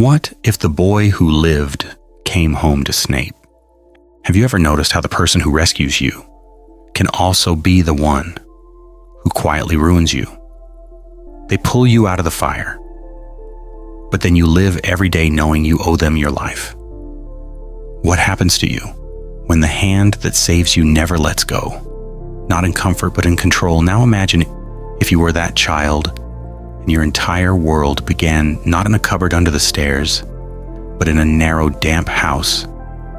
What if the boy who lived came home to Snape? Have you ever noticed how the person who rescues you can also be the one who quietly ruins you? They pull you out of the fire, but then you live every day knowing you owe them your life. What happens to you when the hand that saves you never lets go? Not in comfort, but in control. Now imagine if you were that child and your entire world began not in a cupboard under the stairs, but in a narrow, damp house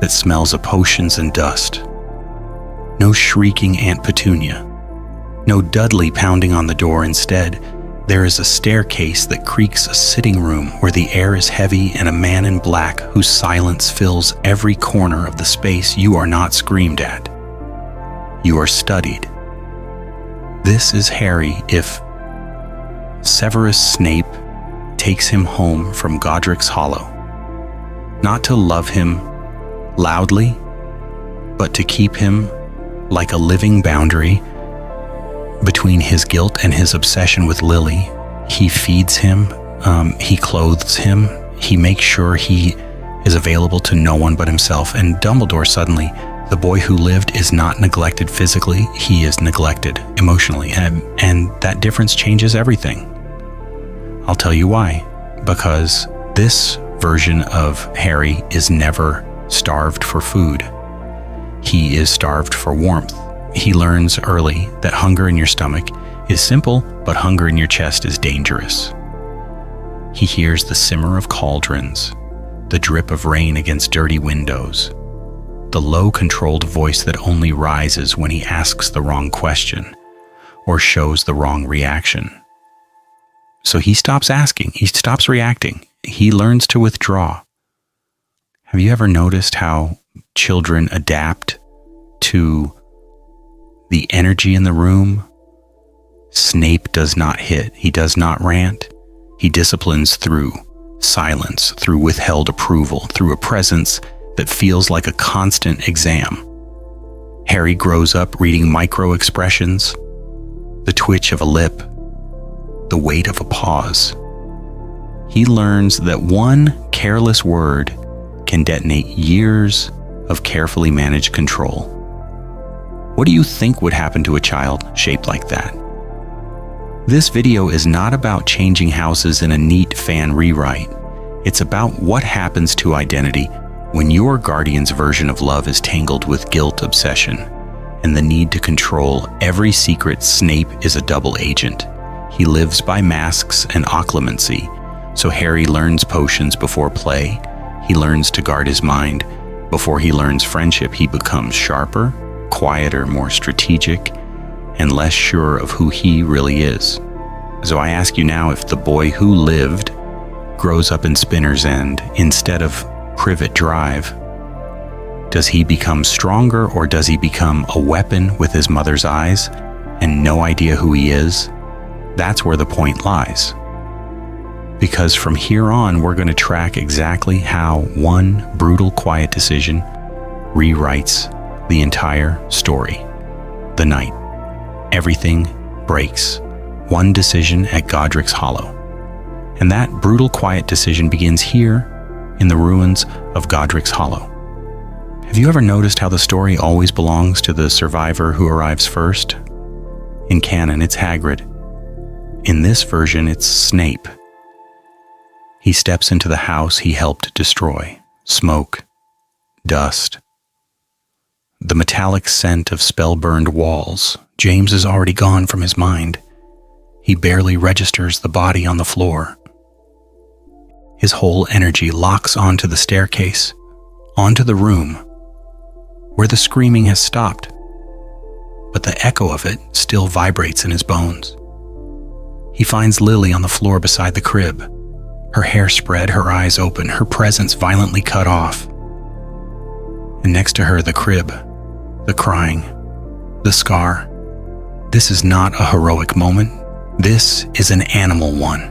that smells of potions and dust. No shrieking Aunt Petunia, no Dudley pounding on the door. Instead, there is a staircase that creaks, a sitting room where the air is heavy, and a man in black whose silence fills every corner of the space. You are not screamed at. You are studied. This is Harry if Severus Snape takes him home from Godric's Hollow, not to love him loudly, but to keep him like a living boundary between his guilt and his obsession with Lily. He feeds him, he clothes him, he makes sure he is available to no one but himself. And Dumbledore, suddenly, the boy who lived, is not neglected physically, he is neglected emotionally. And that difference changes everything. I'll tell you why. Because this version of Harry is never starved for food. He is starved for warmth. He learns early that hunger in your stomach is simple, but hunger in your chest is dangerous. He hears the simmer of cauldrons, the drip of rain against dirty windows, the low, controlled voice that only rises when he asks the wrong question or shows the wrong reaction. So he stops asking, he stops reacting, he learns to withdraw. Have you ever noticed how children adapt to the energy in the room? Snape does not hit, he does not rant. He disciplines through silence, through withheld approval, through a presence that feels like a constant exam. Harry grows up reading micro-expressions, the twitch of a lip, the weight of a pause. He learns that one careless word can detonate years of carefully managed control. What do you think would happen to a child shaped like that? This video is not about changing houses in a neat fan rewrite. It's about what happens to identity when your guardian's version of love is tangled with guilt, obsession, and the need to control every secret. Snape is a double agent. He lives by masks and occlumency. So Harry learns potions before play. He learns to guard his mind before he learns friendship. He becomes sharper, quieter, more strategic, and less sure of who he really is. So I ask you now, if the boy who lived grows up in Spinner's End instead of Privet Drive, does he become stronger, or does he become a weapon with his mother's eyes and no idea who he is? That's where the point lies. Because from here on, we're going to track exactly how one brutal, quiet decision rewrites the entire story. The night everything breaks. One decision at Godric's Hollow. And that brutal, quiet decision begins here in the ruins of Godric's Hollow. Have you ever noticed how the story always belongs to the survivor who arrives first? In canon, it's Hagrid. In this version, it's Snape. He steps into the house he helped destroy. Smoke, dust, the metallic scent of spell-burned walls. James is already gone from his mind. He barely registers the body on the floor. His whole energy locks onto the staircase, onto the room, where the screaming has stopped, but the echo of it still vibrates in his bones. He finds Lily on the floor beside the crib, her hair spread, her eyes open, her presence violently cut off. And next to her, the crib, the crying, the scar. This is not a heroic moment. This is an animal one.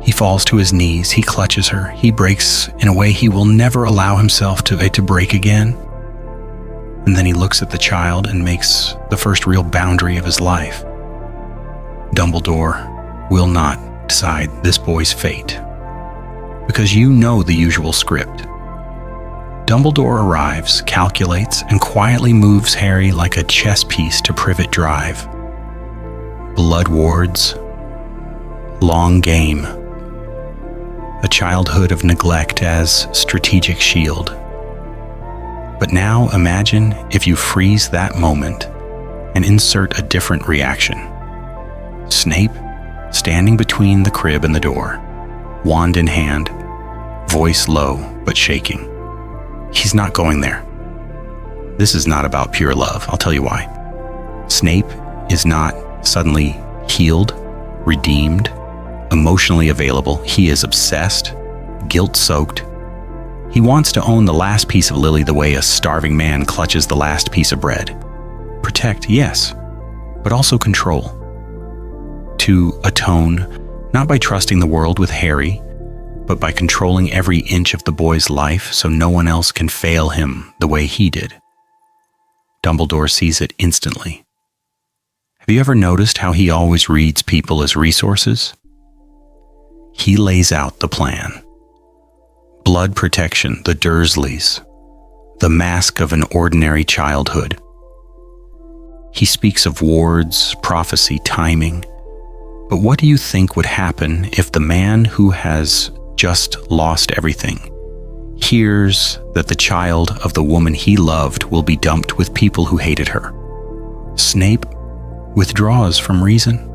He falls to his knees, he clutches her, he breaks in a way he will never allow himself to break again. And then he looks at the child and makes the first real boundary of his life. Dumbledore will not decide this boy's fate. because you know the usual script. Dumbledore arrives, calculates, and quietly moves Harry like a chess piece to Privet Drive. Blood wards. Long game. A childhood of neglect as strategic shield. But now imagine if you freeze that moment and insert a different reaction. Snape, standing between the crib and the door, wand in hand, voice low but shaking. He's not going there. This is not about pure love, I'll tell you why. Snape is not suddenly healed, redeemed, emotionally available. He is obsessed, guilt-soaked. He wants to own the last piece of Lily the way a starving man clutches the last piece of bread. Protect, yes, but also control. To atone, not by trusting the world with Harry, but by controlling every inch of the boy's life so no one else can fail him the way he did. Dumbledore sees it instantly. Have you ever noticed how he always reads people as resources? He lays out the plan. Blood protection, the Dursleys, the mask of an ordinary childhood. He speaks of wards, prophecy, timing. But what do you think would happen if the man who has just lost everything hears that the child of the woman he loved will be dumped with people who hated her? Snape withdraws from reason.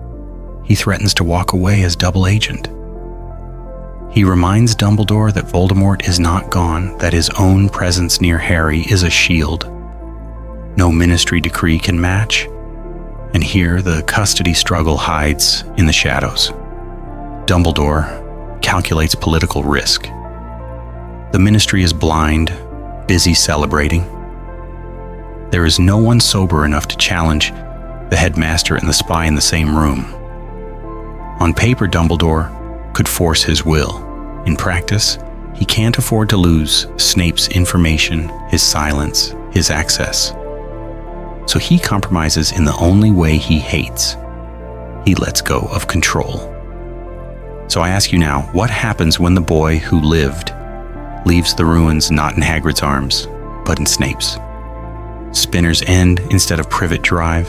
He threatens to walk away as double agent. He reminds Dumbledore that Voldemort is not gone, that his own presence near Harry is a shield. No ministry decree can match, and here the custody struggle hides in the shadows. Dumbledore calculates political risk. The ministry is blind, busy celebrating. There is no one sober enough to challenge the headmaster and the spy in the same room. On paper, Dumbledore could force his will. In practice, he can't afford to lose Snape's information, his silence, his access. So he compromises in the only way he hates. He lets go of control. So I ask you now, what happens when the boy who lived leaves the ruins not in Hagrid's arms, but in Snape's? Spinner's End instead of Privet Drive,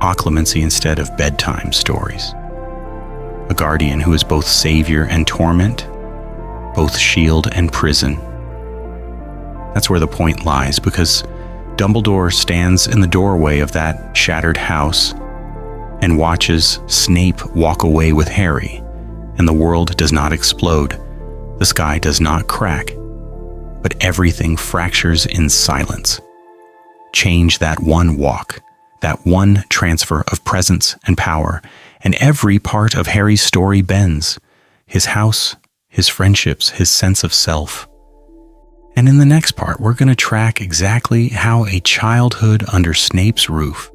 occlumency instead of bedtime stories. A guardian who is both savior and torment, both shield and prison. That's where the point lies, because Dumbledore stands in the doorway of that shattered house and watches Snape walk away with Harry, and the world does not explode, the sky does not crack, but everything fractures in silence. Change that one walk, that one transfer of presence and power, and every part of Harry's story bends. His house, his friendships, his sense of self. And in the next part, we're going to track exactly how a childhood under Snape's roof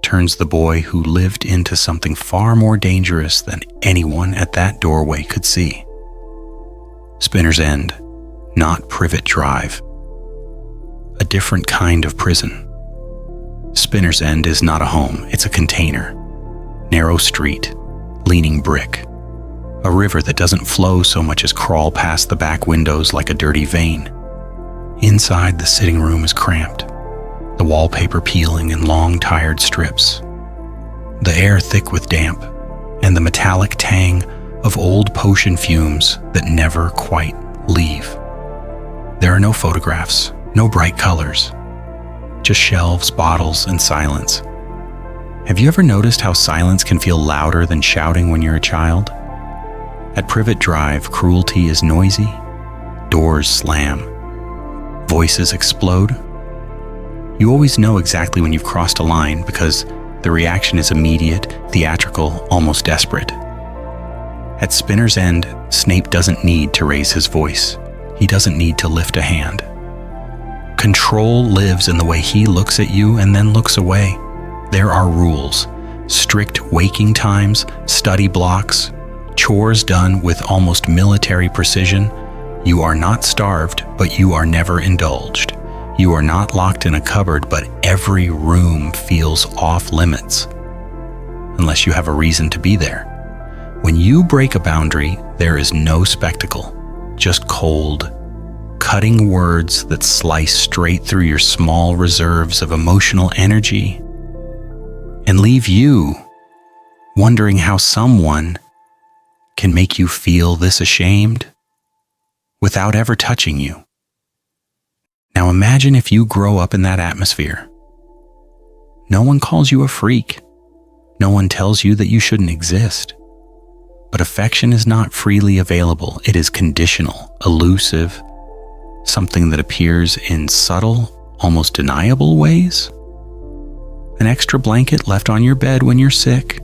turns the boy who lived into something far more dangerous than anyone at that doorway could see. Spinner's End, not Privet Drive. A different kind of prison. Spinner's End is not a home, it's a container. Narrow street, leaning brick. A river that doesn't flow so much as crawl past the back windows like a dirty vein. Inside, the sitting room is cramped, the wallpaper peeling in long, tired strips. The air thick with damp, and the metallic tang of old potion fumes that never quite leave. There are no photographs, no bright colors, just shelves, bottles, and silence. Have you ever noticed how silence can feel louder than shouting when you're a child? At Privet Drive, cruelty is noisy, doors slam, voices explode. You always know exactly when you've crossed a line because the reaction is immediate, theatrical, almost desperate. At Spinner's End, Snape doesn't need to raise his voice. He doesn't need to lift a hand. Control lives in the way he looks at you and then looks away. There are rules, strict waking times, study blocks, chores done with almost military precision. You are not starved, but you are never indulged. You are not locked in a cupboard, but every room feels off limits. Unless you have a reason to be there. When you break a boundary, there is no spectacle, just cold, cutting words that slice straight through your small reserves of emotional energy and leave you wondering how someone can make you feel this ashamed without ever touching you. Now imagine if you grow up in that atmosphere. No one calls you a freak. No one tells you that you shouldn't exist. But affection is not freely available. It is conditional, elusive, something that appears in subtle, almost deniable ways. An extra blanket left on your bed when you're sick.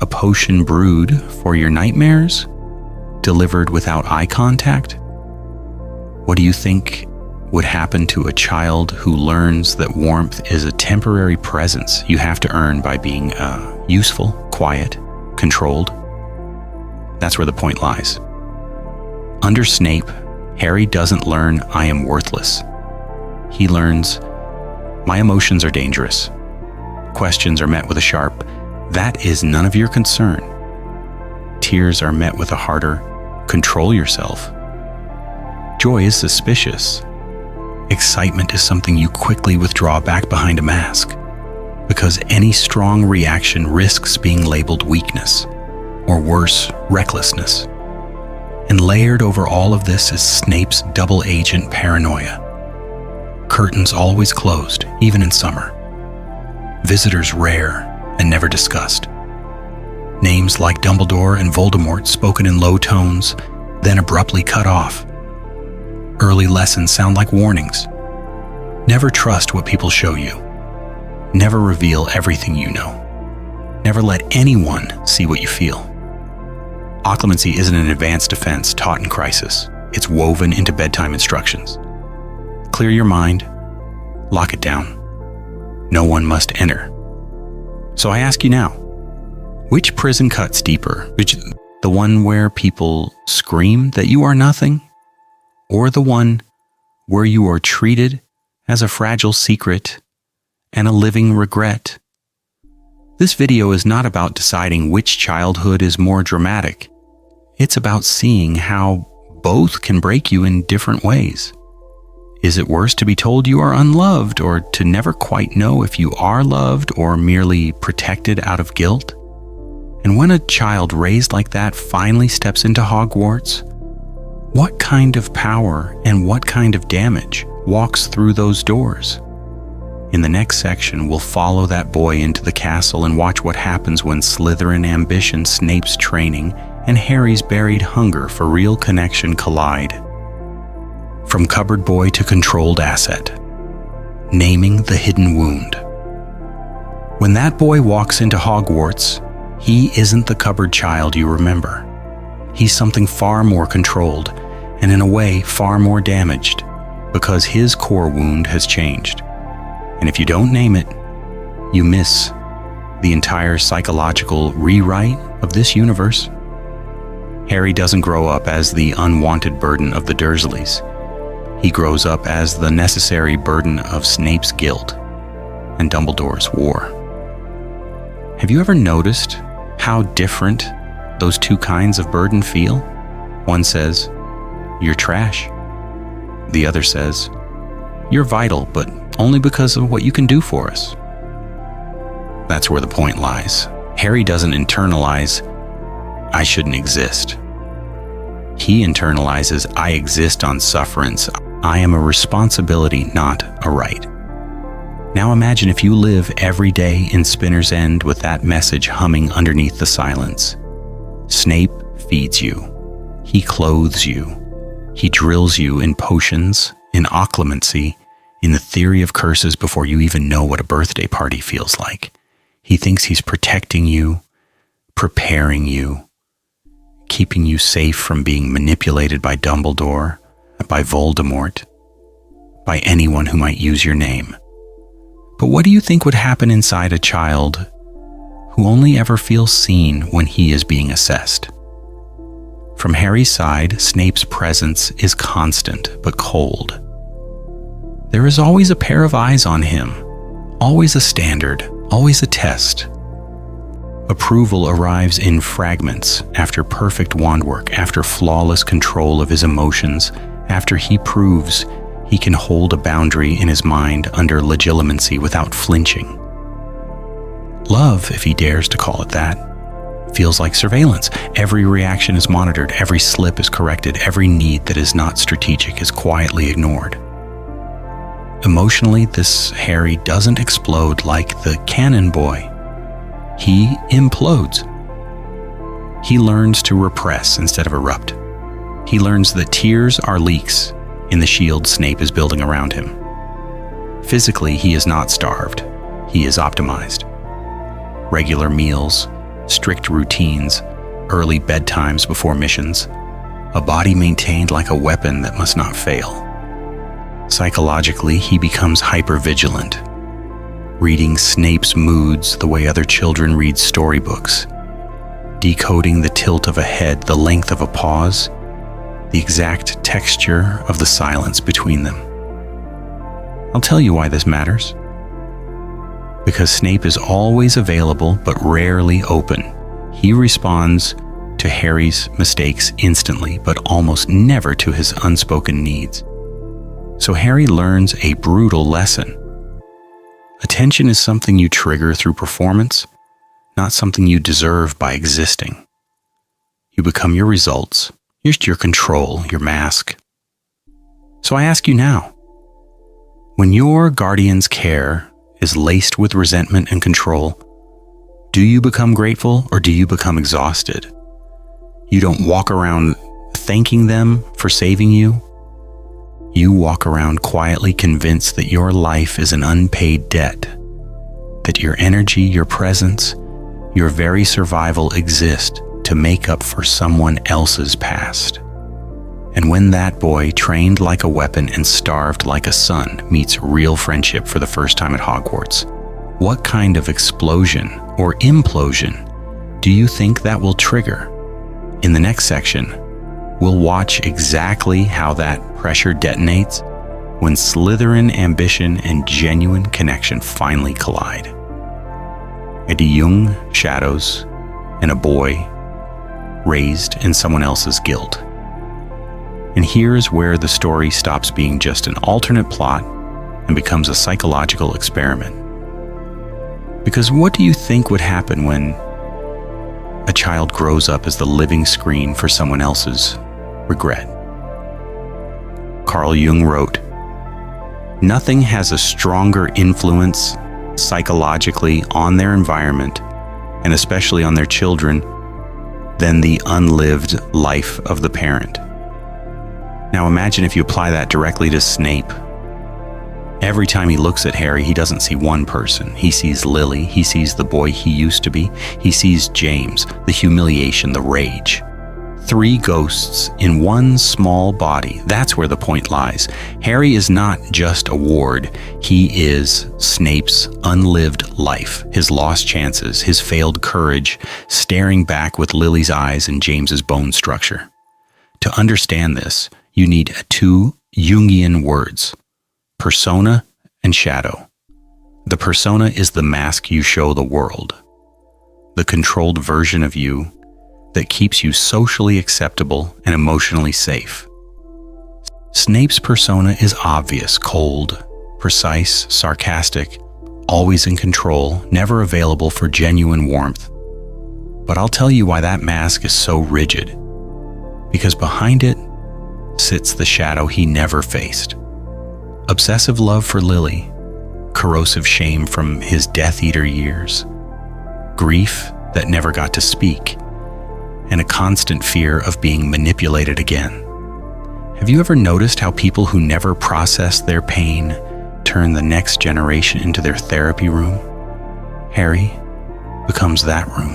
A potion brewed for your nightmares, delivered without eye contact. What do you think would happen to a child who learns that warmth is a temporary presence you have to earn by being useful, quiet, controlled? That's where the point lies. Under Snape, Harry doesn't learn I am worthless. He learns my emotions are dangerous. Questions are met with a sharp, that is none of your concern. Tears are met with a harder, control yourself. Joy is suspicious. Excitement is something you quickly withdraw back behind a mask, because any strong reaction risks being labeled weakness, or worse, recklessness. And layered over all of this is Snape's double agent paranoia. Curtains always closed, even in summer. Visitors rare and never discussed. Names like Dumbledore and Voldemort spoken in low tones, then abruptly cut off. Early lessons sound like warnings. Never trust what people show you. Never reveal everything you know. Never let anyone see what you feel. Occlumency isn't an advanced defense taught in crisis. It's woven into bedtime instructions. Clear your mind. Lock it down. No one must enter. So I ask you now, which prison cuts deeper? The one where people scream that you are nothing? Or the one where you are treated as a fragile secret and a living regret? This video is not about deciding which childhood is more dramatic. It's about seeing how both can break you in different ways. Is it worse to be told you are unloved, or to never quite know if you are loved or merely protected out of guilt? And when a child raised like that finally steps into Hogwarts, what kind of power and what kind of damage walks through those doors? In the next section, we'll follow that boy into the castle and watch what happens when Slytherin ambition, Snape's training, and Harry's buried hunger for real connection collide. From cupboard boy to controlled asset. Naming the hidden wound. When that boy walks into Hogwarts, he isn't the cupboard child you remember. He's something far more controlled, and in a way far more damaged, because his core wound has changed. And if you don't name it, you miss the entire psychological rewrite of this universe. Harry doesn't grow up as the unwanted burden of the Dursleys. He grows up as the necessary burden of Snape's guilt and Dumbledore's war. Have you ever noticed how different those two kinds of burden feel? One says, "You're trash." The other says, "You're vital, but only because of what you can do for us." That's where the point lies. Harry doesn't internalize, "I shouldn't exist." He internalizes, "I exist on sufferance. I am a responsibility, not a right." Now imagine if you live every day in Spinner's End with that message humming underneath the silence. Snape feeds you. He clothes you. He drills you in potions, in occlumency, in the theory of curses before you even know what a birthday party feels like. He thinks he's protecting you, preparing you, keeping you safe from being manipulated by Dumbledore, by Voldemort, by anyone who might use your name. But what do you think would happen inside a child who only ever feels seen when he is being assessed? From Harry's side, Snape's presence is constant but cold. There is always a pair of eyes on him, always a standard, always a test. Approval arrives in fragments after perfect wand work, after flawless control of his emotions, after he proves he can hold a boundary in his mind under legitimacy without flinching. Love, if he dares to call it that, feels like surveillance. Every reaction is monitored, every slip is corrected, every need that is not strategic is quietly ignored. Emotionally, this Harry doesn't explode like the cannon boy. He implodes. He learns to repress instead of erupt. He learns that tears are leaks in the shield Snape is building around him. Physically, he is not starved. He is optimized. Regular meals, strict routines, early bedtimes before missions, a body maintained like a weapon that must not fail. Psychologically, he becomes hypervigilant, reading Snape's moods the way other children read storybooks, decoding the tilt of a head, the length of a pause, the exact texture of the silence between them. I'll tell you why this matters. Because Snape is always available but rarely open. He responds to Harry's mistakes instantly, but almost never to his unspoken needs. So Harry learns a brutal lesson. Attention is something you trigger through performance, not something you deserve by existing. You become your results, your control, your mask. So I ask you now, when your guardian's care is laced with resentment and control, do you become grateful or do you become exhausted? You don't walk around thanking them for saving you. You walk around quietly convinced that your life is an unpaid debt, that your energy, your presence, your very survival exist to make up for someone else's past. And when that boy, trained like a weapon and starved like a son, meets real friendship for the first time at Hogwarts, what kind of explosion or implosion do you think that will trigger? In the next section, we'll watch exactly how that pressure detonates when Slytherin ambition and genuine connection finally collide. A young shadows and a boy raised in someone else's guilt. And here's where the story stops being just an alternate plot and becomes a psychological experiment. Because what do you think would happen when a child grows up as the living screen for someone else's regret? Carl Jung wrote, "Nothing has a stronger influence psychologically on their environment, and especially on their children, than the unlived life of the parent." Now imagine if you apply that directly to Snape. Every time he looks at Harry, he doesn't see one person. He sees Lily, he sees the boy he used to be, he sees James, the humiliation, the rage. 3 ghosts in one small body. That's where the point lies. Harry is not just a ward. He is Snape's unlived life, his lost chances, his failed courage, staring back with Lily's eyes and James's bone structure. To understand this, you need 2 Jungian words, persona and shadow. The persona is the mask you show the world, the controlled version of you that keeps you socially acceptable and emotionally safe. Snape's persona is obvious, cold, precise, sarcastic, always in control, never available for genuine warmth. But I'll tell you why that mask is so rigid. Because behind it sits the shadow he never faced. Obsessive love for Lily, corrosive shame from his Death Eater years, grief that never got to speak, and a constant fear of being manipulated again. Have you ever noticed how people who never process their pain turn the next generation into their therapy room? Harry becomes that room.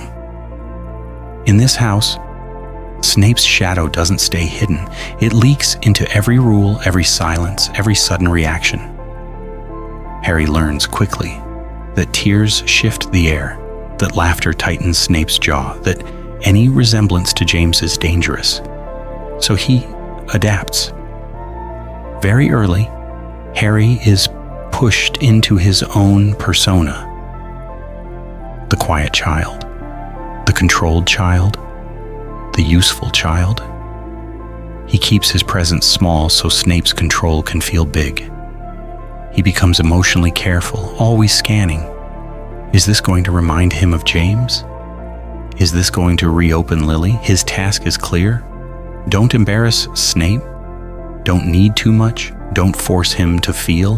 In this house, Snape's shadow doesn't stay hidden. It leaks into every rule, every silence, every sudden reaction. Harry learns quickly that tears shift the air, that laughter tightens Snape's jaw, that any resemblance to James is dangerous. So he adapts. Very early, Harry is pushed into his own persona, the quiet child, controlled child, the useful child. He keeps his presence small so Snape's control can feel big. He becomes emotionally careful, always scanning. Is this going to remind him of James? Is this going to reopen Lily? His task is clear. Don't embarrass Snape. Don't need too much. Don't force him to feel.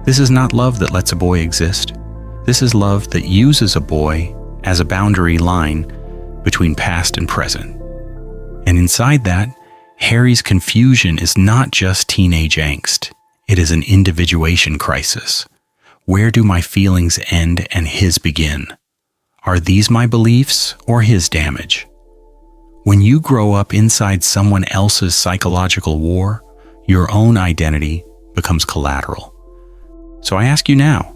This is not love that lets a boy exist. This is love that uses a boy as a boundary line between past and present. And inside that, Harry's confusion is not just teenage angst. It is an individuation crisis. Where do my feelings end and his begin? Are these my beliefs or his damage? When you grow up inside someone else's psychological war, your own identity becomes collateral. So I ask you now,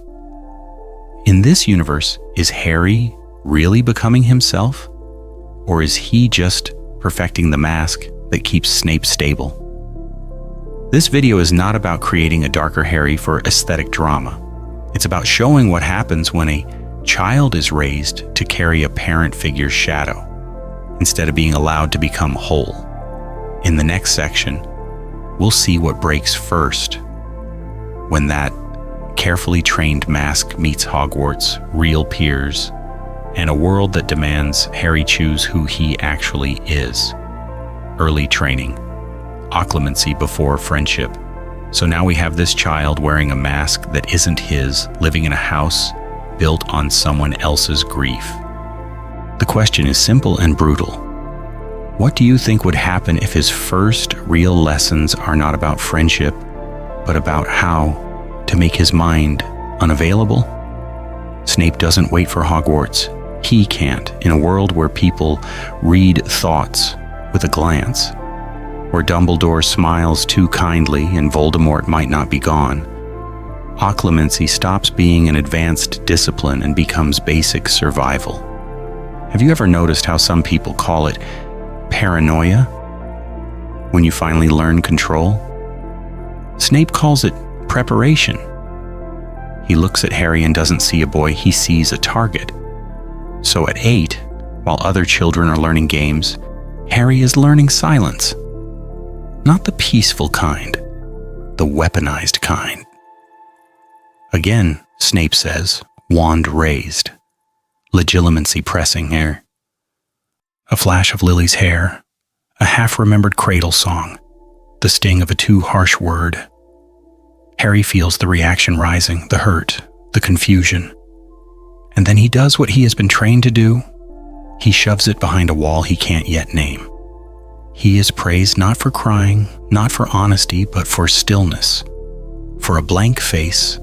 in this universe, is Harry really becoming himself? Or is he just perfecting the mask that keeps Snape stable? This video is not about creating a darker Harry for aesthetic drama. It's about showing what happens when a child is raised to carry a parent figure's shadow, instead of being allowed to become whole. In the next section, we'll see what breaks first when that carefully trained mask meets Hogwarts, real peers, and a world that demands Harry choose who he actually is. Early training, occlumency before friendship. So now we have this child wearing a mask that isn't his, living in a house built on someone else's grief. The question is simple and brutal. What do you think would happen if his first real lessons are not about friendship, but about how to make his mind unavailable? Snape doesn't wait for Hogwarts. He can't. In a world where people read thoughts with a glance, where Dumbledore smiles too kindly and Voldemort might not be gone, occlumency stops being an advanced discipline and becomes basic survival. Have you ever noticed how some people call it paranoia when you finally learn control? Snape calls it preparation. He looks at Harry and doesn't see a boy, he sees a target. So at 8, while other children are learning games, Harry is learning silence. Not the peaceful kind, the weaponized kind. Again, Snape says, wand raised, legitimacy pressing here. A flash of Lily's hair, a half-remembered cradle song, the sting of a too harsh word. Harry feels the reaction rising, the hurt, the confusion. And then he does what he has been trained to do. He shoves it behind a wall he can't yet name. He is praised not for crying, not for honesty, but for stillness, for a blank face,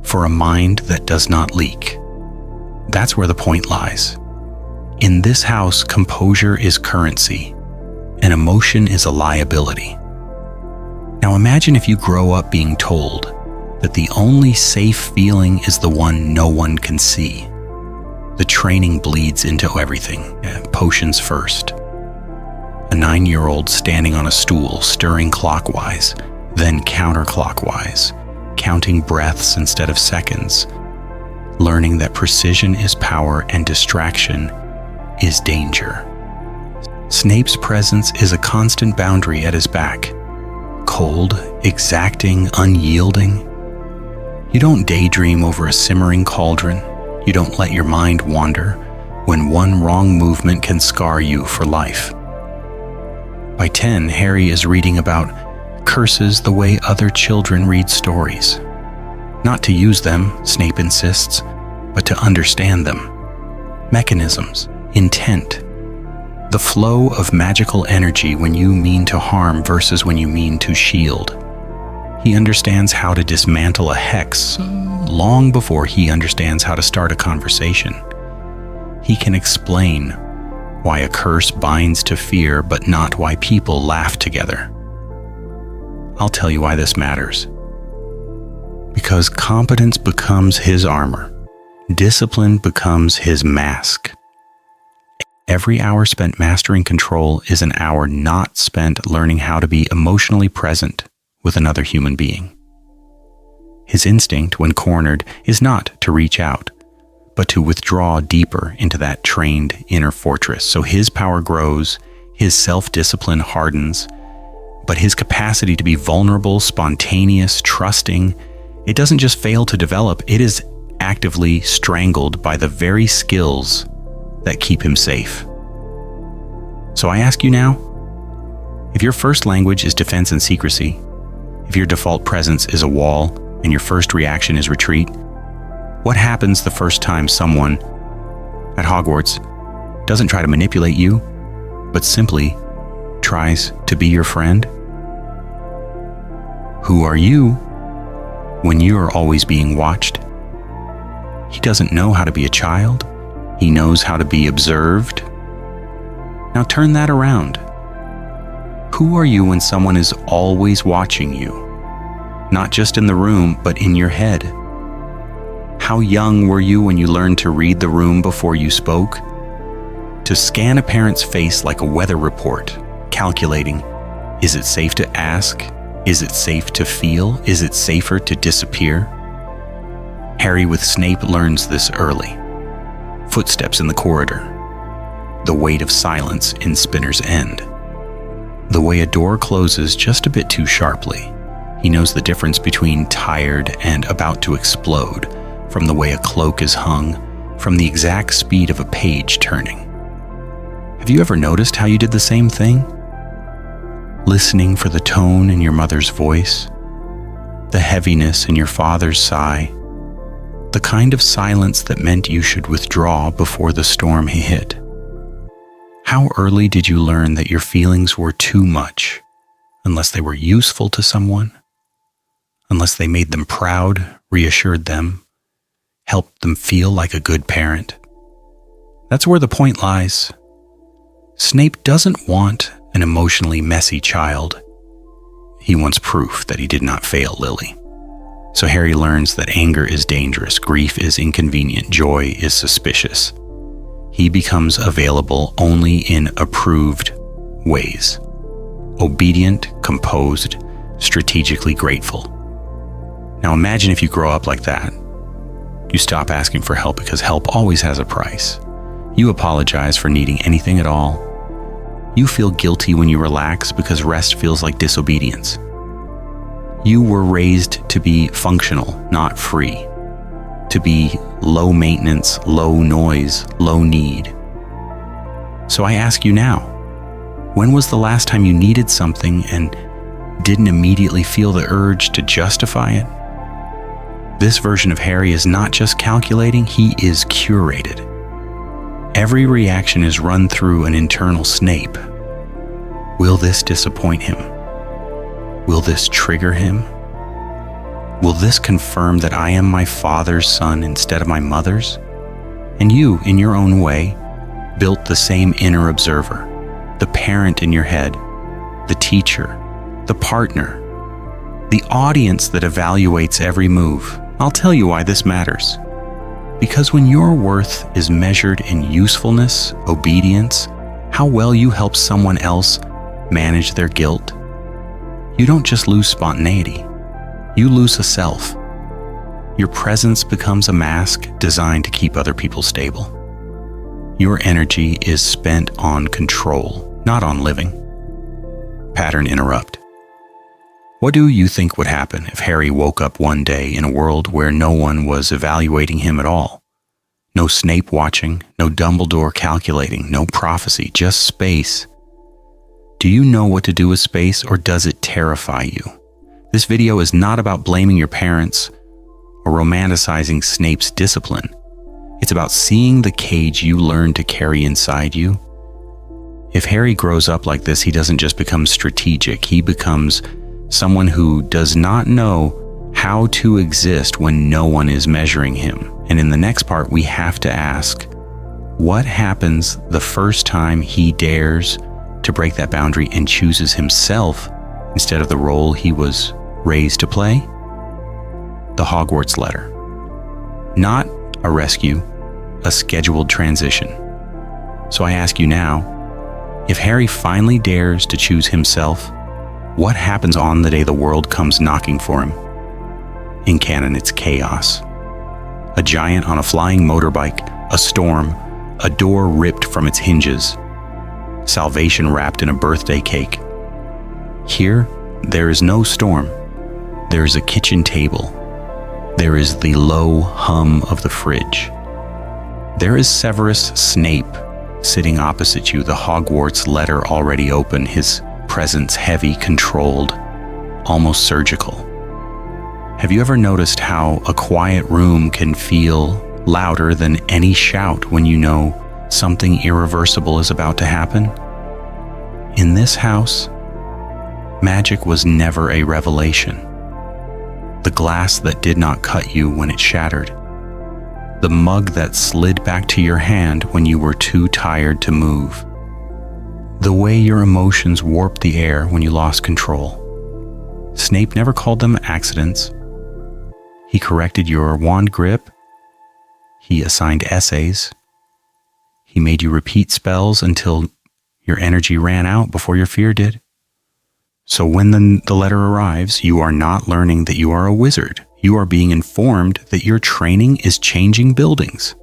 for a mind that does not leak. That's where the point lies. In this house, composure is currency, and emotion is a liability. Now imagine if you grow up being told that the only safe feeling is the one no one can see. The training bleeds into everything, potions first. A 9-year-old standing on a stool, stirring clockwise, then counterclockwise, counting breaths instead of seconds, learning that precision is power and distraction is danger. Snape's presence is a constant boundary at his back. Cold, exacting, unyielding. You don't daydream over a simmering cauldron. You don't let your mind wander when one wrong movement can scar you for life. By 10, Harry is reading about curses the way other children read stories. Not to use them, Snape insists, but to understand them. Mechanisms, intent, the flow of magical energy when you mean to harm versus when you mean to shield. He understands how to dismantle a hex long before he understands how to start a conversation. He can explain why a curse binds to fear, but not why people laugh together. I'll tell you why this matters. Because competence becomes his armor. Discipline becomes his mask. Every hour spent mastering control is an hour not spent learning how to be emotionally present with another human being. His instinct, when cornered, is not to reach out, but to withdraw deeper into that trained inner fortress. So his power grows, his self-discipline hardens, but his capacity to be vulnerable, spontaneous, trusting, it doesn't just fail to develop, it is actively strangled by the very skills that keep him safe. So I ask you now, if your first language is defense and secrecy, if your default presence is a wall and your first reaction is retreat, what happens the first time someone at Hogwarts doesn't try to manipulate you, but simply tries to be your friend? Who are you when you are always being watched? He doesn't know how to be a child. He knows how to be observed. Now turn that around. Who are you when someone is always watching you? Not just in the room, but in your head. How young were you when you learned to read the room before you spoke? To scan a parent's face like a weather report, calculating, is it safe to ask? Is it safe to feel? Is it safer to disappear? Harry with Snape learns this early. Footsteps in the corridor. The weight of silence in Spinner's End. The way a door closes just a bit too sharply. He knows the difference between tired and about to explode, from the way a cloak is hung, from the exact speed of a page turning. Have you ever noticed how you did the same thing? Listening for the tone in your mother's voice, the heaviness in your father's sigh, the kind of silence that meant you should withdraw before the storm hit. How early did you learn that your feelings were too much, unless they were useful to someone, unless they made them proud, reassured them, helped them feel like a good parent? That's where the point lies. Snape doesn't want an emotionally messy child. He wants proof that he did not fail Lily. So Harry learns that anger is dangerous, grief is inconvenient, joy is suspicious. He becomes available only in approved ways. Obedient, composed, strategically grateful. Now imagine if you grow up like that. You stop asking for help because help always has a price. You apologize for needing anything at all. You feel guilty when you relax because rest feels like disobedience. You were raised to be functional, not free. To be low maintenance, low noise, low need. So I ask you now, when was the last time you needed something and didn't immediately feel the urge to justify it? This version of Harry is not just calculating, he is curated. Every reaction is run through an internal Snape. Will this disappoint him? Will this trigger him? Will this confirm that I am my father's son instead of my mother's? And you, in your own way, built the same inner observer, the parent in your head, the teacher, the partner, the audience that evaluates every move. I'll tell you why this matters. Because when your worth is measured in usefulness, obedience, how well you help someone else manage their guilt, you don't just lose spontaneity. You lose a self. Your presence becomes a mask designed to keep other people stable. Your energy is spent on control, not on living. Pattern interrupt. What do you think would happen if Harry woke up one day in a world where no one was evaluating him at all? No Snape watching, no Dumbledore calculating, no prophecy, just space. Do you know what to do with space, or does it terrify you? This video is not about blaming your parents or romanticizing Snape's discipline. It's about seeing the cage you learned to carry inside you. If Harry grows up like this, he doesn't just become strategic. He becomes someone who does not know how to exist when no one is measuring him. And in the next part, we have to ask, what happens the first time he dares to break that boundary and chooses himself instead of the role he was raised to play? The Hogwarts letter. Not a rescue, a scheduled transition. So I ask you now, if Harry finally dares to choose himself, what happens on the day the world comes knocking for him? In canon, it's chaos. A giant on a flying motorbike, a storm, a door ripped from its hinges, salvation wrapped in a birthday cake. Here, there is no storm. There is a kitchen table. There is the low hum of the fridge. There is Severus Snape sitting opposite you, the Hogwarts letter already open, his presence heavy, controlled, almost surgical. Have you ever noticed how a quiet room can feel louder than any shout when you know something irreversible is about to happen? In this house, magic was never a revelation. The glass that did not cut you when it shattered. The mug that slid back to your hand when you were too tired to move. The way your emotions warped the air when you lost control. Snape never called them accidents. He corrected your wand grip. He assigned essays. He made you repeat spells until your energy ran out before your fear did. So when the letter arrives, you are not learning that you are a wizard. You are being informed that your training is changing buildings.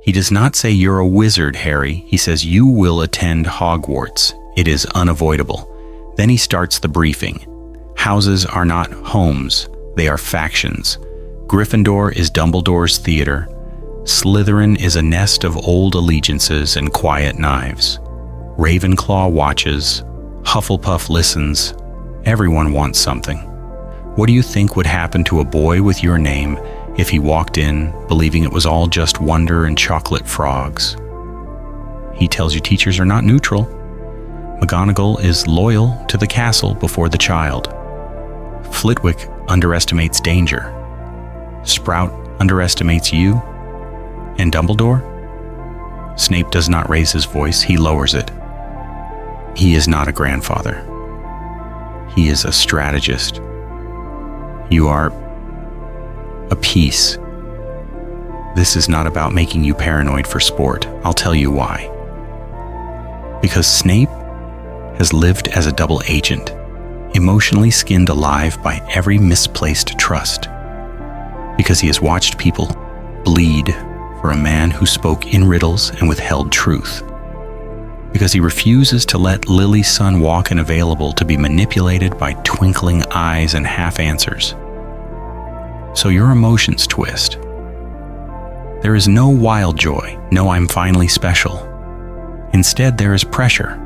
He does not say you're a wizard, Harry. He says you will attend Hogwarts. It is unavoidable. Then he starts the briefing. Houses are not homes. They are factions. Gryffindor is Dumbledore's theater. Slytherin is a nest of old allegiances and quiet knives. Ravenclaw watches. Hufflepuff listens. Everyone wants something. What do you think would happen to a boy with your name if he walked in believing it was all just wonder and chocolate frogs? He tells you teachers are not neutral. McGonagall is loyal to the castle before the child. Flitwick underestimates danger. Sprout underestimates you. And Dumbledore? Snape does not raise his voice, he lowers it. He is not a grandfather. He is a strategist. You are a piece. This is not about making you paranoid for sport. I'll tell you why. Because Snape has lived as a double agent, emotionally skinned alive by every misplaced trust. Because he has watched people bleed for a man who spoke in riddles and withheld truth. Because he refuses to let Lily's son walk unavailable to be manipulated by twinkling eyes and half answers. So your emotions twist. There is no wild joy, no I'm finally special. Instead, there is pressure,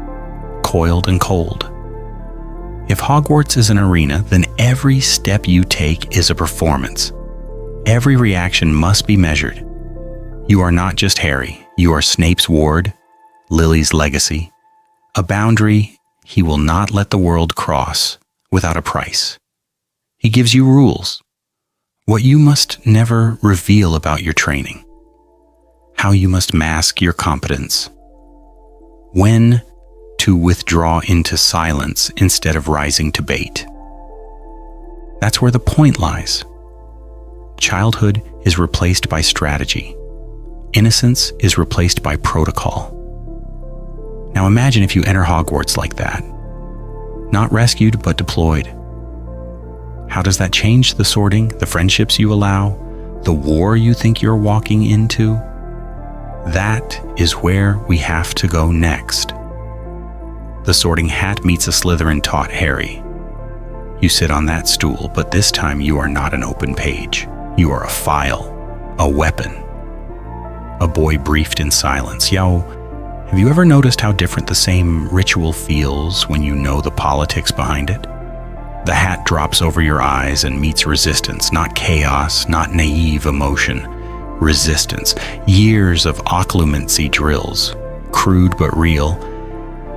coiled and cold. If Hogwarts is an arena, then every step you take is a performance. Every reaction must be measured. You are not just Harry, you are Snape's ward, Lily's legacy, a boundary he will not let the world cross without a price. He gives you rules, what you must never reveal about your training, how you must mask your competence, when to withdraw into silence instead of rising to bait. That's where the point lies. Childhood is replaced by strategy. Innocence is replaced by protocol. Now imagine if you enter Hogwarts like that. Not rescued, but deployed. How does that change the sorting, the friendships you allow, the war you think you're walking into? That is where we have to go next. The Sorting Hat meets a Slytherin taught Harry. You sit on that stool, but this time you are not an open page. You are a file, a weapon. A boy briefed in silence. Yo, have you ever noticed how different the same ritual feels when you know the politics behind it? The hat drops over your eyes and meets resistance, not chaos, not naive emotion. Resistance. Years of occlumency drills, crude but real,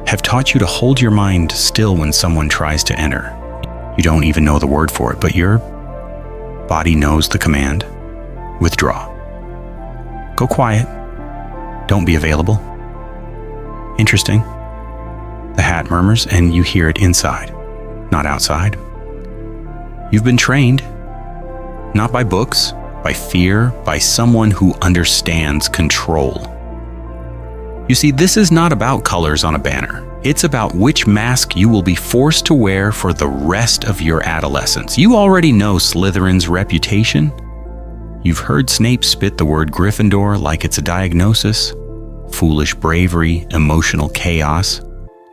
have taught you to hold your mind still when someone tries to enter. You don't even know the word for it, but your body knows the command. Withdraw. Go quiet. Don't be available. Interesting. The hat murmurs, and you hear it inside, not outside. You've been trained, not by books, by fear, by someone who understands control. You see, this is not about colors on a banner. It's about which mask you will be forced to wear for the rest of your adolescence. You already know Slytherin's reputation. You've heard Snape spit the word Gryffindor like it's a diagnosis. Foolish bravery, emotional chaos,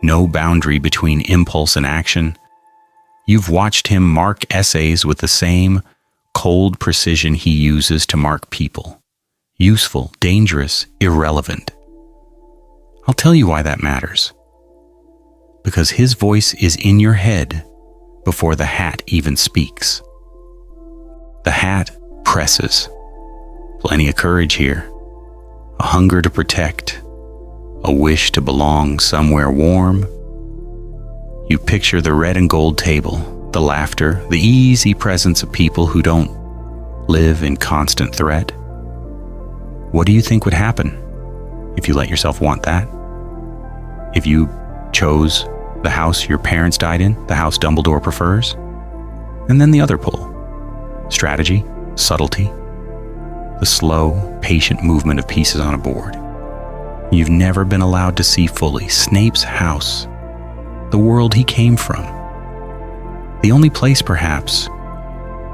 no boundary between impulse and action. You've watched him mark essays with the same cold precision he uses to mark people. Useful, dangerous, irrelevant. I'll tell you why that matters. Because his voice is in your head before the hat even speaks. The hat presses. Plenty of courage here. A hunger to protect. A wish to belong somewhere warm. You picture the red and gold table, the laughter, the easy presence of people who don't live in constant threat. What do you think would happen if you let yourself want that? If you chose the house your parents died in, the house Dumbledore prefers? And then the other pull. Strategy, subtlety, the slow, patient movement of pieces on a board. You've never been allowed to see fully Snape's house, the world he came from. The only place, perhaps,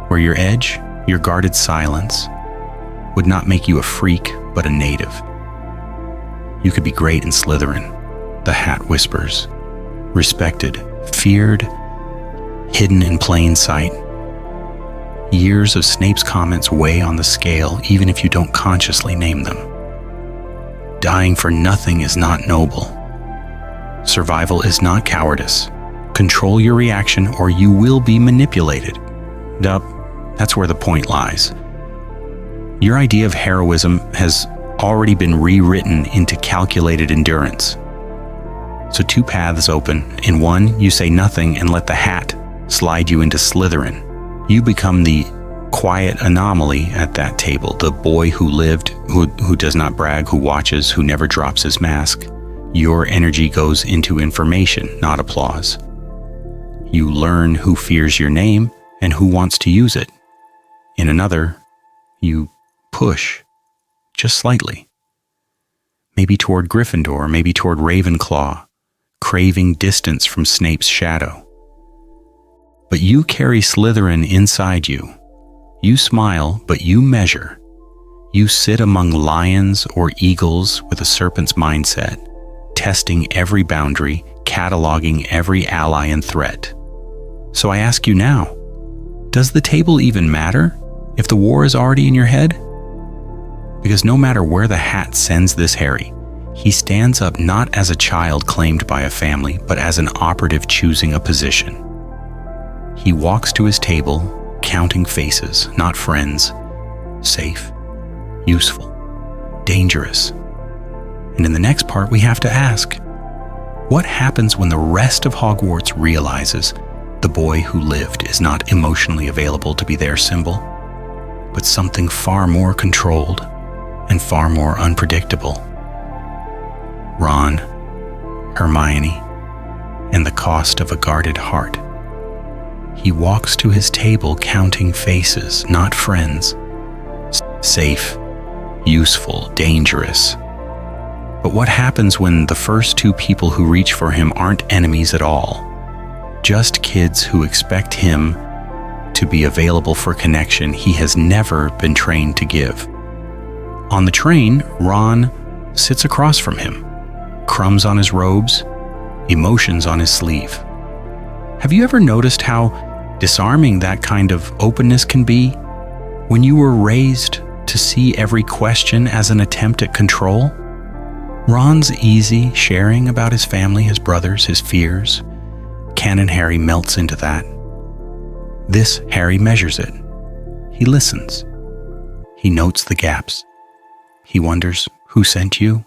where your edge, your guarded silence, would not make you a freak, but a native. You could be great in Slytherin, the hat whispers. Respected, feared, hidden in plain sight. Years of Snape's comments weigh on the scale, even if you don't consciously name them. Dying for nothing is not noble. Survival is not cowardice. Control your reaction or you will be manipulated. Duh, that's where the point lies. Your idea of heroism has already been rewritten into calculated endurance. So two paths open. In one, you say nothing and let the hat slide you into Slytherin. You become the quiet anomaly at that table, the boy who lived, who does not brag, who watches, who never drops his mask. Your energy goes into information, not applause. You learn who fears your name and who wants to use it. In another, you push, just slightly. Maybe toward Gryffindor, maybe toward Ravenclaw, craving distance from Snape's shadow. But you carry Slytherin inside you. You smile, but you measure. You sit among lions or eagles with a serpent's mindset, testing every boundary, cataloging every ally and threat. So I ask you now, does the table even matter if the war is already in your head? Because no matter where the hat sends this Harry, he stands up not as a child claimed by a family, but as an operative choosing a position. He walks to his table, counting faces, not friends. Safe, useful, dangerous. And in the next part, we have to ask, what happens when the rest of Hogwarts realizes the boy who lived is not emotionally available to be their symbol, but something far more controlled and far more unpredictable? Ron, Hermione, and the cost of a guarded heart. He walks to his table counting faces, not friends. Safe, useful, dangerous. But what happens when the first two people who reach for him aren't enemies at all? Just kids who expect him to be available for connection he has never been trained to give. On the train, Ron sits across from him, crumbs on his robes, emotions on his sleeve. Have you ever noticed how disarming that kind of openness can be when you were raised to see every question as an attempt at control? Ron's easy sharing about his family, his brothers, his fears. Canon Harry melts into that. This Harry measures it. He listens. He notes the gaps. He wonders, who sent you?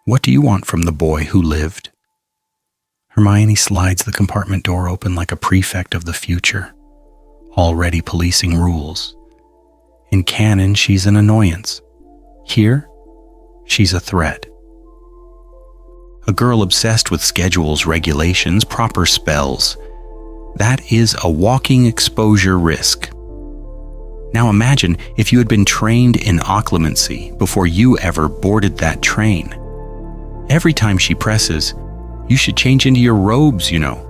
What do you want from the boy who lived? Hermione slides the compartment door open like a prefect of the future, already policing rules. In canon, she's an annoyance. Here, she's a threat. A girl obsessed with schedules, regulations, proper spells. That is a walking exposure risk. Now imagine if you had been trained in occlumency before you ever boarded that train. Every time she presses, you should change into your robes, you know.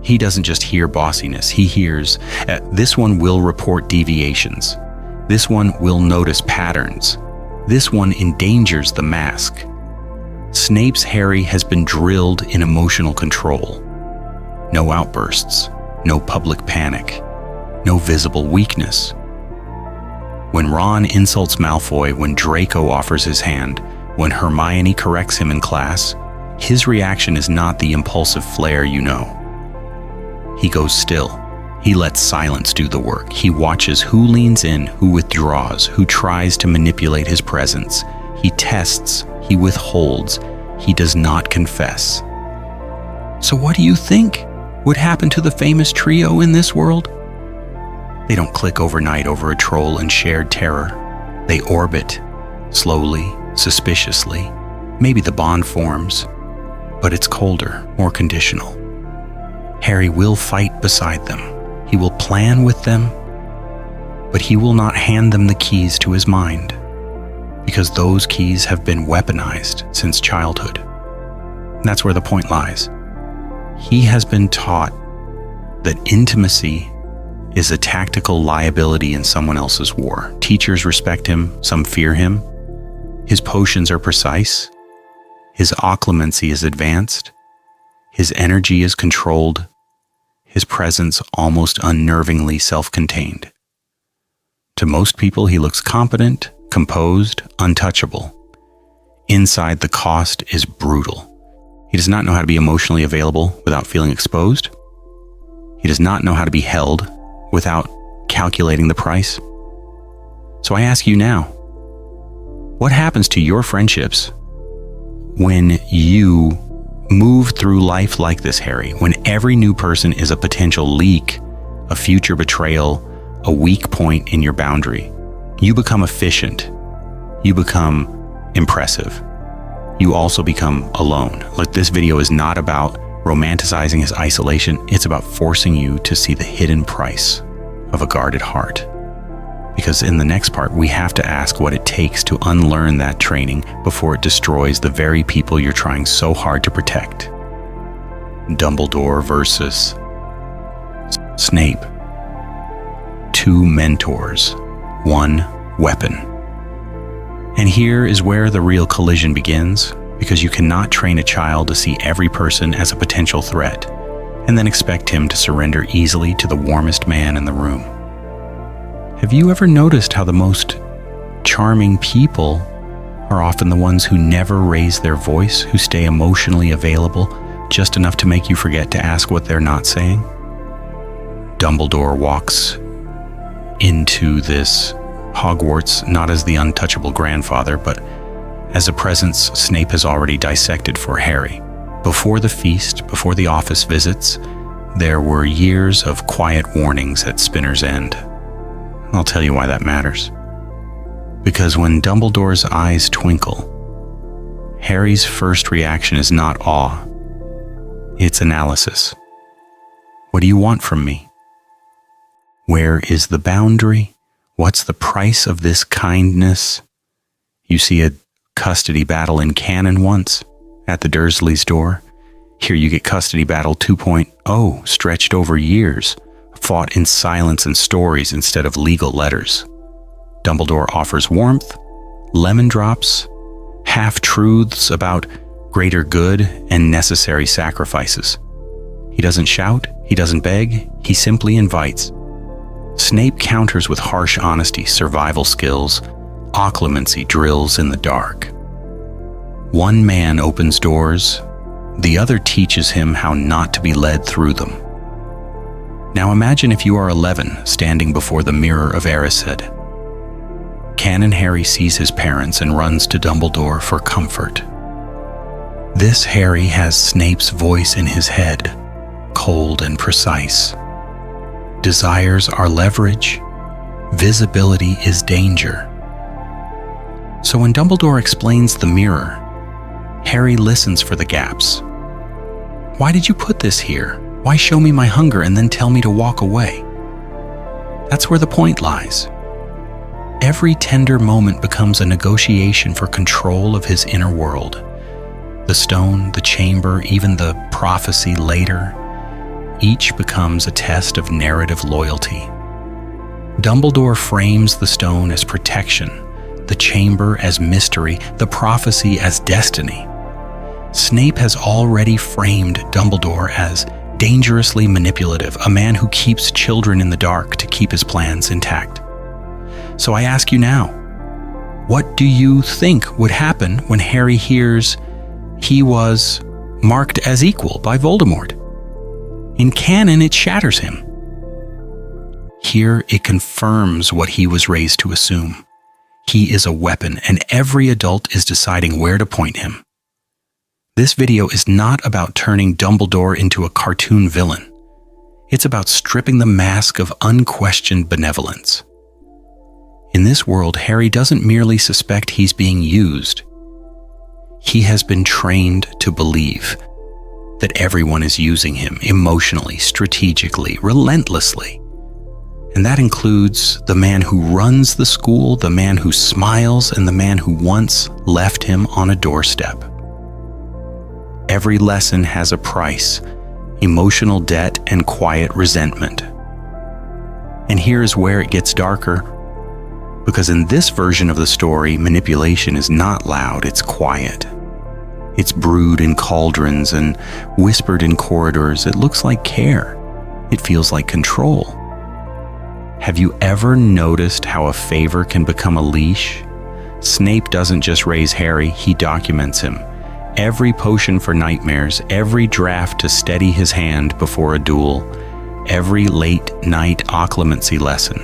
He doesn't just hear bossiness, he hears, this one will report deviations. This one will notice patterns. This one endangers the mask. Snape's Harry has been drilled in emotional control. No outbursts, no public panic, no visible weakness. When Ron insults Malfoy, when Draco offers his hand, when Hermione corrects him in class, his reaction is not the impulsive flare you know. He goes still. He lets silence do the work. He watches who leans in, who withdraws, who tries to manipulate his presence. He tests, he withholds, he does not confess. So what do you think would happen to the famous trio in this world? They don't click overnight over a troll and shared terror. They orbit, slowly, suspiciously. Maybe the bond forms, but it's colder, more conditional. Harry will fight beside them. He will plan with them, but he will not hand them the keys to his mind, because those keys have been weaponized since childhood. And that's where the point lies. He has been taught that intimacy is a tactical liability in someone else's war. Teachers respect him, some fear him. His potions are precise. His occlumency is advanced. His energy is controlled. His presence almost unnervingly self-contained. To most people, he looks competent, composed, untouchable. Inside, the cost is brutal. He does not know how to be emotionally available without feeling exposed. He does not know how to be held without calculating the price. So I ask you now, what happens to your friendships when you move through life like this, Harry, when every new person is a potential leak, a future betrayal, a weak point in your boundary? You become efficient. You become impressive. You also become alone. Look, this video is not about romanticizing his isolation. It's about forcing you to see the hidden price of a guarded heart. Because in the next part, we have to ask what it takes to unlearn that training before it destroys the very people you're trying so hard to protect. Dumbledore versus Snape. Two mentors, one weapon. And here is where the real collision begins, because you cannot train a child to see every person as a potential threat and then expect him to surrender easily to the warmest man in the room. Have you ever noticed how the most charming people are often the ones who never raise their voice, who stay emotionally available just enough to make you forget to ask what they're not saying? Dumbledore walks into this Hogwarts not as the untouchable grandfather, but as a presence Snape has already dissected for Harry. Before the feast, before the office visits, there were years of quiet warnings at Spinner's End. I'll tell you why that matters. Because when Dumbledore's eyes twinkle, Harry's first reaction is not awe. It's analysis. What do you want from me? Where is the boundary? What's the price of this kindness? You see a custody battle in canon once, at the Dursleys' door. Here you get custody battle 2.0, stretched over years, fought in silence and stories instead of legal letters. Dumbledore offers warmth, lemon drops, half-truths about greater good and necessary sacrifices. He doesn't shout, he doesn't beg, he simply invites. Snape counters with harsh honesty, survival skills, occlumency drills in the dark. One man opens doors, the other teaches him how not to be led through them. Now imagine if you are 11, standing before the mirror of Erised. Canon Harry sees his parents and runs to Dumbledore for comfort. This Harry has Snape's voice in his head, cold and precise. Desires are leverage, visibility is danger. So when Dumbledore explains the mirror, Harry listens for the gaps. Why did you put this here? Why show me my hunger and then tell me to walk away? That's where the point lies. Every tender moment becomes a negotiation for control of his inner world. The stone, the chamber, even the prophecy later, each becomes a test of narrative loyalty. Dumbledore frames the stone as protection, the chamber as mystery, the prophecy as destiny. Snape has already framed Dumbledore as dangerously manipulative, a man who keeps children in the dark to keep his plans intact. So I ask you now, what do you think would happen when Harry hears he was marked as equal by Voldemort? In canon, it shatters him. Here, it confirms what he was raised to assume. He is a weapon, and every adult is deciding where to point him. This video is not about turning Dumbledore into a cartoon villain. It's about stripping the mask of unquestioned benevolence. In this world, Harry doesn't merely suspect he's being used. He has been trained to believe that everyone is using him emotionally, strategically, relentlessly. And that includes the man who runs the school, the man who smiles, and the man who once left him on a doorstep. Every lesson has a price: emotional debt and quiet resentment. And here's where it gets darker, because in this version of the story, manipulation is not loud, it's quiet. It's brewed in cauldrons and whispered in corridors. It looks like care. It feels like control. Have you ever noticed how a favor can become a leash? Snape doesn't just raise Harry, he documents him. Every potion for nightmares, every draft to steady his hand before a duel, every late-night occlumency lesson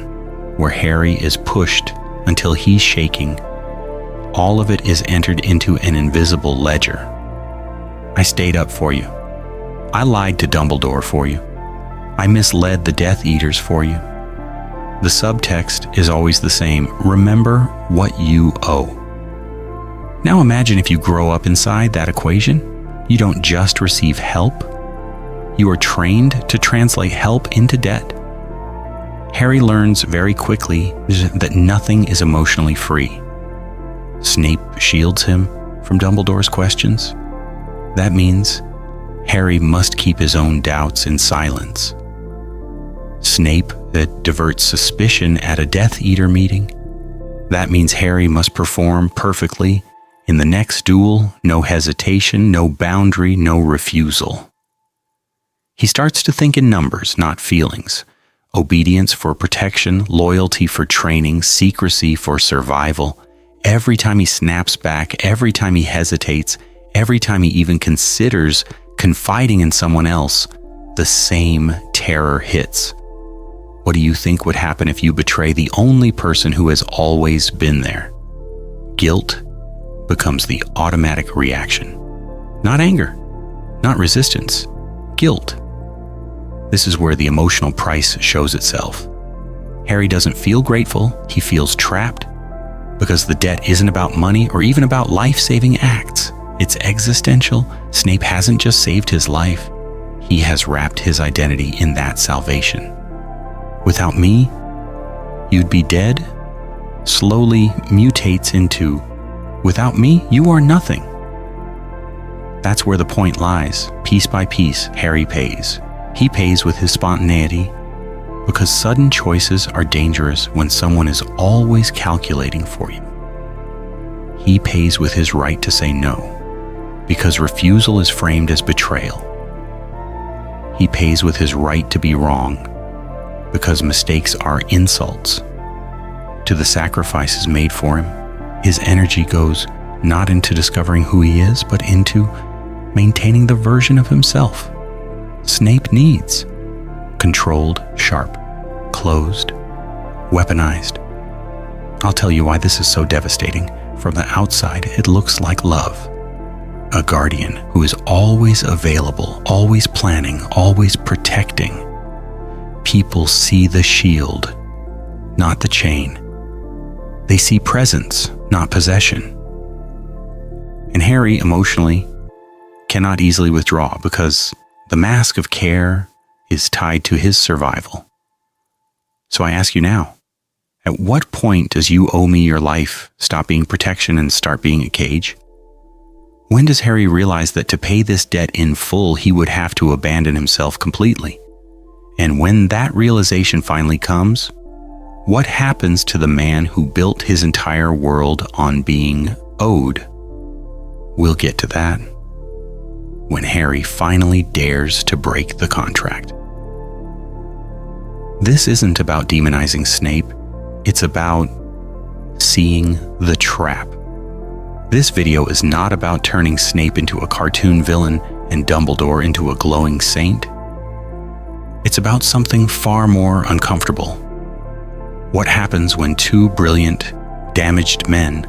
where Harry is pushed until he's shaking, all of it is entered into an invisible ledger. I stayed up for you. I lied to Dumbledore for you. I misled the Death Eaters for you. The subtext is always the same. Remember what you owe. Now imagine if you grow up inside that equation. You don't just receive help. You are trained to translate help into debt. Harry learns very quickly that nothing is emotionally free. Snape shields him from Dumbledore's questions. That means Harry must keep his own doubts in silence. Snape that diverts suspicion at a Death Eater meeting. That means Harry must perform perfectly in the next duel, no hesitation, no boundary, no refusal. He starts to think in numbers, not feelings. Obedience for protection, loyalty for training, secrecy for survival. Every time he snaps back, every time he hesitates, every time he even considers confiding in someone else, the same terror hits. What do you think would happen if you betray the only person who has always been there? Guilt becomes the automatic reaction. Not anger, not resistance, guilt. This is where the emotional price shows itself. Harry doesn't feel grateful, he feels trapped, because the debt isn't about money or even about life-saving acts. It's existential. Snape hasn't just saved his life, he has wrapped his identity in that salvation. Without me, you'd be dead, slowly mutates into, without me, you are nothing. That's where the point lies. Piece by piece, Harry pays. He pays with his spontaneity, because sudden choices are dangerous when someone is always calculating for you. He pays with his right to say no, because refusal is framed as betrayal. He pays with his right to be wrong, because mistakes are insults. To the sacrifices made for him, his energy goes not into discovering who he is, but into maintaining the version of himself Snape needs. Controlled, sharp, closed, weaponized. I'll tell you why this is so devastating. From the outside, it looks like love. A guardian who is always available, always planning, always protecting. People see the shield, not the chain. They see presence, not possession. And Harry, emotionally, cannot easily withdraw because the mask of care is tied to his survival. So I ask you now, at what point does you owe me your life stop being protection and start being a cage? When does Harry realize that to pay this debt in full, he would have to abandon himself completely? And when that realization finally comes, What happens to the man who built his entire world on being owed? We'll get to that when Harry finally dares to break the contract. This isn't about demonizing Snape, it's about seeing the trap. This video is not about turning Snape into a cartoon villain and Dumbledore into a glowing saint. It's about something far more uncomfortable. What happens when two brilliant, damaged men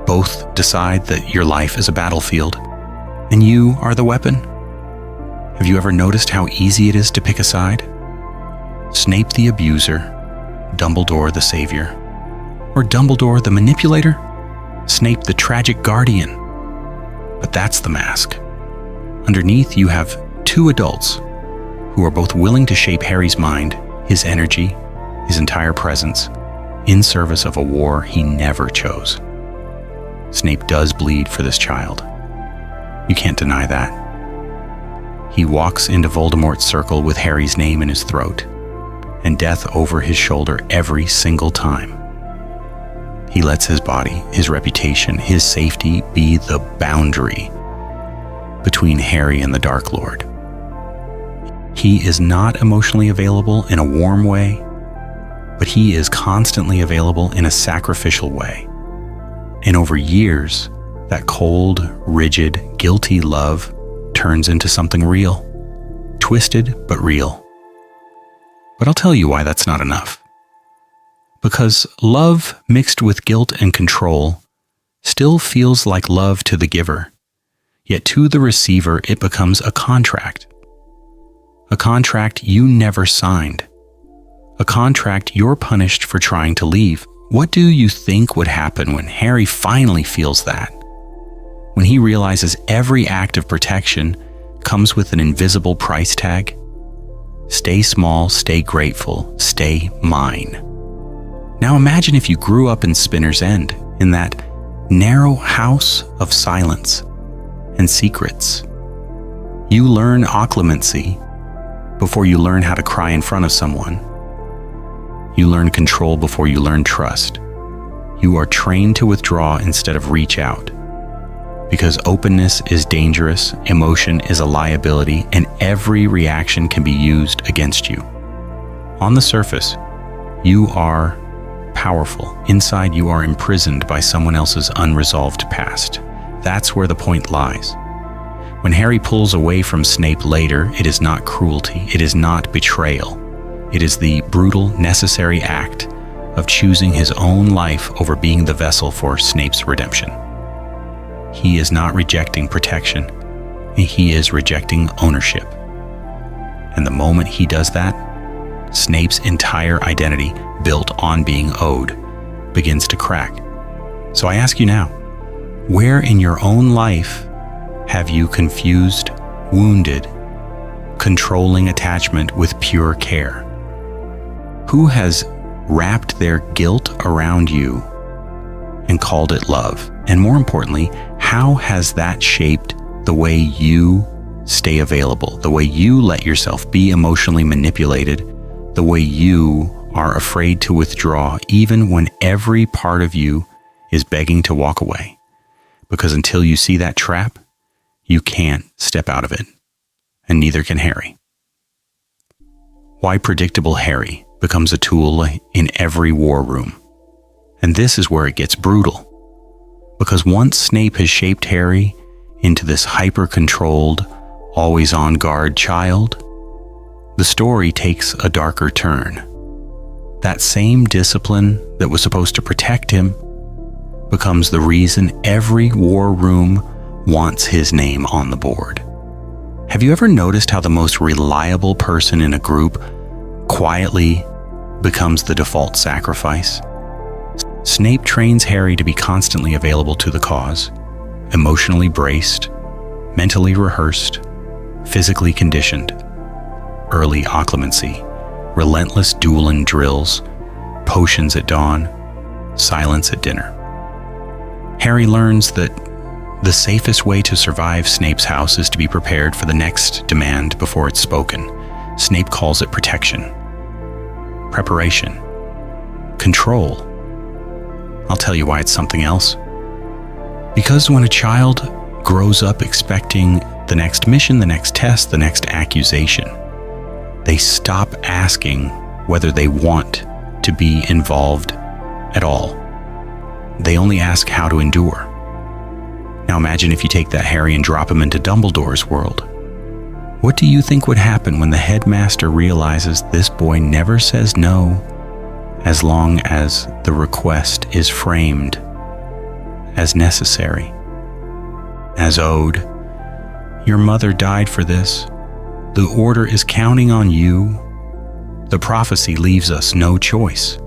both decide that your life is a battlefield and you are the weapon? Have you ever noticed how easy it is to pick a side? Snape the abuser, Dumbledore the savior, or Dumbledore the manipulator? Snape the tragic guardian. But that's the mask. Underneath, you have two adults who are both willing to shape Harry's mind, his energy, his entire presence, in service of a war he never chose. Snape does bleed for this child. You can't deny that. He walks into Voldemort's circle with Harry's name in his throat, and death over his shoulder every single time. He lets his body, his reputation, his safety be the boundary between Harry and the Dark Lord. He is not emotionally available in a warm way, but he is constantly available in a sacrificial way. And over years, that cold, rigid, guilty love turns into something real. Twisted, but real. But I'll tell you why that's not enough. Because love mixed with guilt and control still feels like love to the giver, yet to the receiver it becomes a contract. A contract you never signed. A contract you're punished for trying to leave. What do you think would happen when Harry finally feels that? When he realizes every act of protection comes with an invisible price tag? Stay small, stay grateful, stay mine. Now imagine if you grew up in Spinner's End, in that narrow house of silence and secrets. You learn occlumency before you learn how to cry in front of someone. You learn control before you learn trust. You are trained to withdraw instead of reach out. Because openness is dangerous, emotion is a liability, and every reaction can be used against you. On the surface, you are powerful. Inside, you are imprisoned by someone else's unresolved past. That's where the point lies. When Harry pulls away from Snape later, it is not cruelty, it is not betrayal. It is the brutal, necessary act of choosing his own life over being the vessel for Snape's redemption. He is not rejecting protection, he is rejecting ownership. And the moment he does that, Snape's entire identity, built on being owed, begins to crack. So I ask you now, where in your own life have you confused, wounded, controlling attachment with pure care? Who has wrapped their guilt around you and called it love? And more importantly, how has that shaped the way you stay available, the way you let yourself be emotionally manipulated, the way you are afraid to withdraw even when every part of you is begging to walk away? Because until you see that trap, you can't step out of it, and neither can Harry. Why predictable Harry becomes a tool in every war room. And this is where it gets brutal. Because once Snape has shaped Harry into this hyper-controlled, always-on-guard child, the story takes a darker turn. That same discipline that was supposed to protect him becomes the reason every war room wants his name on the board. Have you ever noticed how the most reliable person in a group quietly becomes the default sacrifice? Snape trains Harry to be constantly available to the cause, emotionally braced, mentally rehearsed, physically conditioned. Early occlumency, relentless dueling drills, potions at dawn, silence at dinner. Harry learns that the safest way to survive Snape's house is to be prepared for the next demand before it's spoken. Snape calls it protection, preparation, control. I'll tell you why it's something else. Because when a child grows up expecting the next mission, the next test, the next accusation, they stop asking whether they want to be involved at all. They only ask how to endure. Now imagine if you take that Harry and drop him into Dumbledore's world. What do you think would happen when the headmaster realizes this boy never says no as long as the request is framed as necessary? As owed, your mother died for this. The order is counting on you. The prophecy leaves us no choice.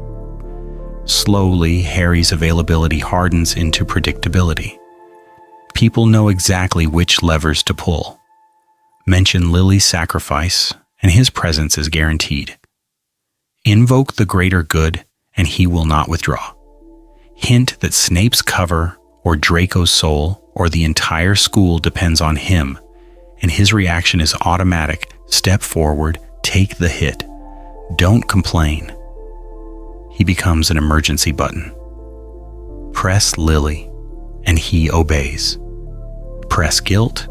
Slowly, Harry's availability hardens into predictability. People know exactly which levers to pull. Mention Lily's sacrifice, and his presence is guaranteed. Invoke the greater good, and he will not withdraw. Hint that Snape's cover, or Draco's soul, or the entire school depends on him, and his reaction is automatic. Step forward, take the hit. Don't complain. He becomes an emergency button. Press Lily, and he obeys. Press guilt,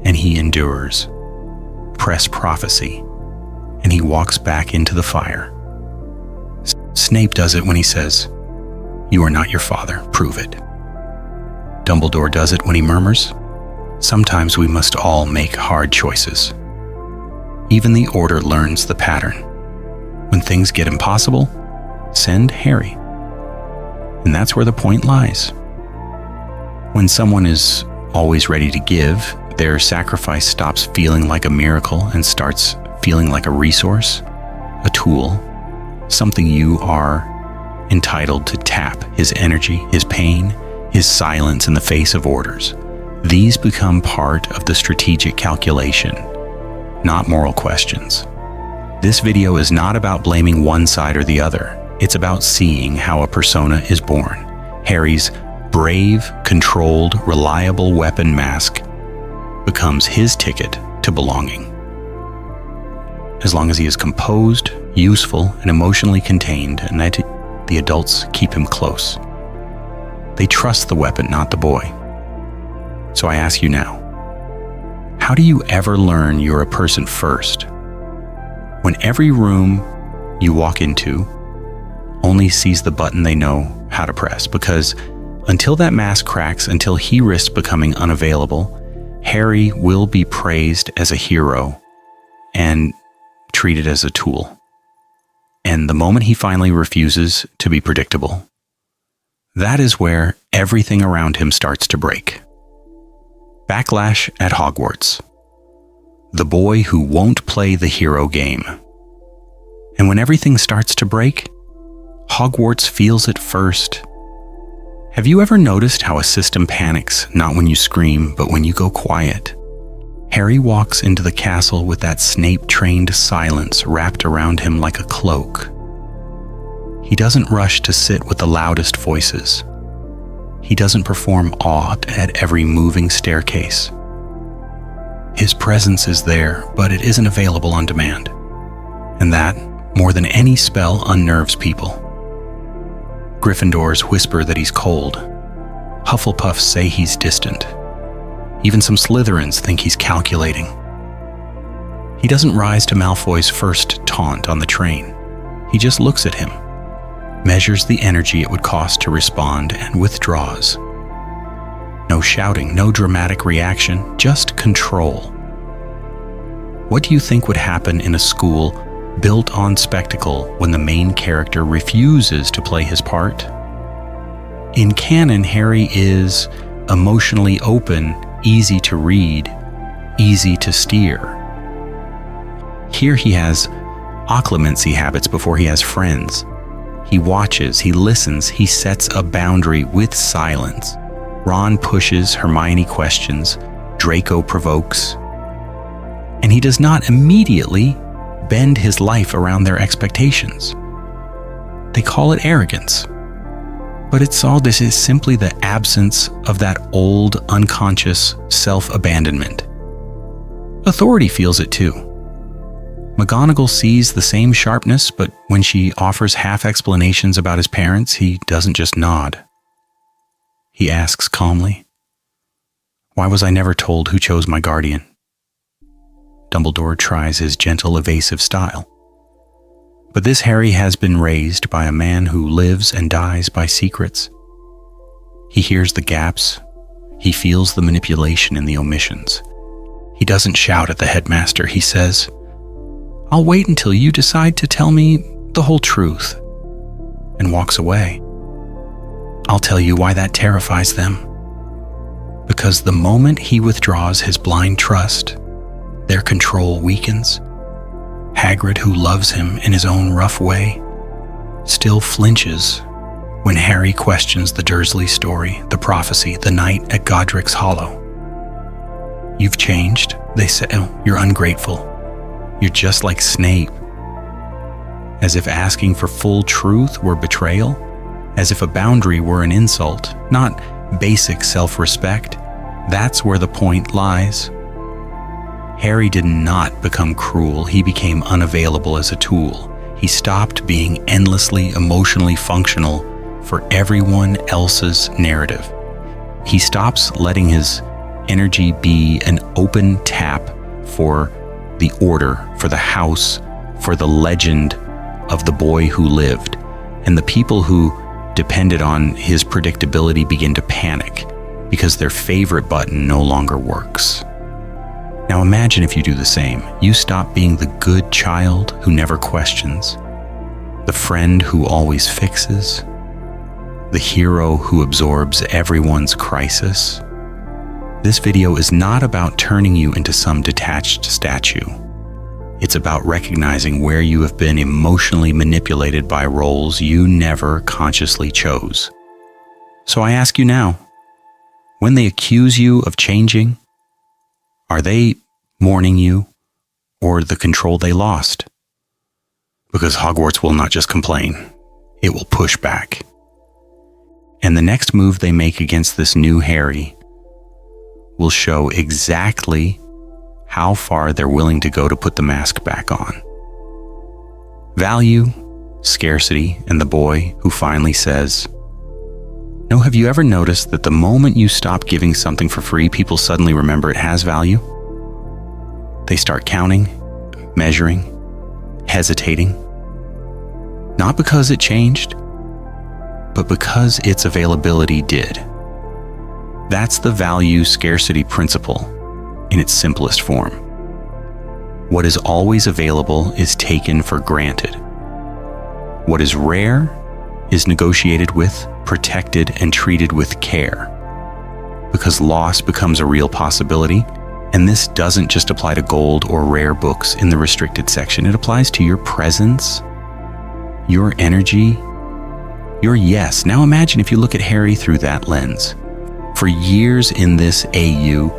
and he endures. Press prophecy, and he walks back into the fire. Snape does it when he says, "You are not your father, prove it." Dumbledore does it when he murmurs, "Sometimes we must all make hard choices." Even the Order learns the pattern. When things get impossible, send Harry. And that's where the point lies. When someone is always ready to give, their sacrifice stops feeling like a miracle and starts feeling like a resource, a tool, something you are entitled to tap. His energy, his pain, his silence in the face of orders. These become part of the strategic calculation, not moral questions. This video is not about blaming one side or the other. It's about seeing how a persona is born. Harry's brave, controlled, reliable weapon mask becomes his ticket to belonging. As long as he is composed, useful, and emotionally contained, and that the adults keep him close. They trust the weapon, not the boy. So I ask you now, how do you ever learn you're a person first? When every room you walk into only sees the button they know how to press, because until that mask cracks, until he risks becoming unavailable, Harry will be praised as a hero and treated as a tool. And the moment he finally refuses to be predictable, that is where everything around him starts to break. Backlash at Hogwarts. The boy who won't play the hero game. And when everything starts to break, Hogwarts feels it first. Have you ever noticed how a system panics not when you scream, but when you go quiet? Harry walks into the castle with that Snape-trained silence wrapped around him like a cloak. He doesn't rush to sit with the loudest voices. He doesn't perform awe at every moving staircase. His presence is there, but it isn't available on demand. And that, more than any spell, unnerves people. Gryffindors whisper that he's cold. Hufflepuffs say he's distant. Even some Slytherins think he's calculating. He doesn't rise to Malfoy's first taunt on the train. He just looks at him, measures the energy it would cost to respond, and withdraws. No shouting, no dramatic reaction, just control. What do you think would happen in a school built on spectacle when the main character refuses to play his part? In canon, Harry is emotionally open, easy to read, easy to steer. Here he has occlumency habits before he has friends. He watches, he listens, he sets a boundary with silence. Ron pushes, Hermione questions, Draco provokes. And he does not immediately bend his life around their expectations. They call it arrogance. But this is simply the absence of that old, unconscious self-abandonment. Authority feels it too. McGonagall sees the same sharpness, but when she offers half explanations about his parents, he doesn't just nod. He asks calmly, "Why was I never told who chose my guardian?" Dumbledore tries his gentle, evasive style. But this Harry has been raised by a man who lives and dies by secrets. He hears the gaps. He feels the manipulation in the omissions. He doesn't shout at the headmaster. He says, "I'll wait until you decide to tell me the whole truth," and walks away. I'll tell you why that terrifies them. Because the moment he withdraws his blind trust, their control weakens. Hagrid, who loves him in his own rough way, still flinches when Harry questions the Dursley story, the prophecy, the night at Godric's Hollow. "You've changed," they say. "Oh, you're ungrateful. You're just like Snape." As if asking for full truth were betrayal, as if a boundary were an insult, not basic self-respect. That's where the point lies. Harry did not become cruel. He became unavailable as a tool. He stopped being endlessly emotionally functional for everyone else's narrative. He stops letting his energy be an open tap for the order, for the house, for the legend of the boy who lived. And the people who depended on his predictability begin to panic because their favorite button no longer works. Now imagine if you do the same. You stop being the good child who never questions, the friend who always fixes, the hero who absorbs everyone's crisis. This video is not about turning you into some detached statue. It's about recognizing where you have been emotionally manipulated by roles you never consciously chose. So I ask you now, when they accuse you of changing, are they mourning you or the control they lost? Because Hogwarts will not just complain, it will push back. And the next move they make against this new Harry will show exactly how far they're willing to go to put the mask back on. Value, scarcity, and the boy who finally says, "No, have you ever noticed that the moment you stop giving something for free, people suddenly remember it has value? They start counting, measuring, hesitating. Not because it changed, but because its availability did." That's the value scarcity principle in its simplest form. What is always available is taken for granted. What is rare is negotiated with, protected, and treated with care. Because loss becomes a real possibility, and this doesn't just apply to gold or rare books in the restricted section. It applies to your presence, your energy, your yes. Now imagine if you look at Harry through that lens. For years in this AU,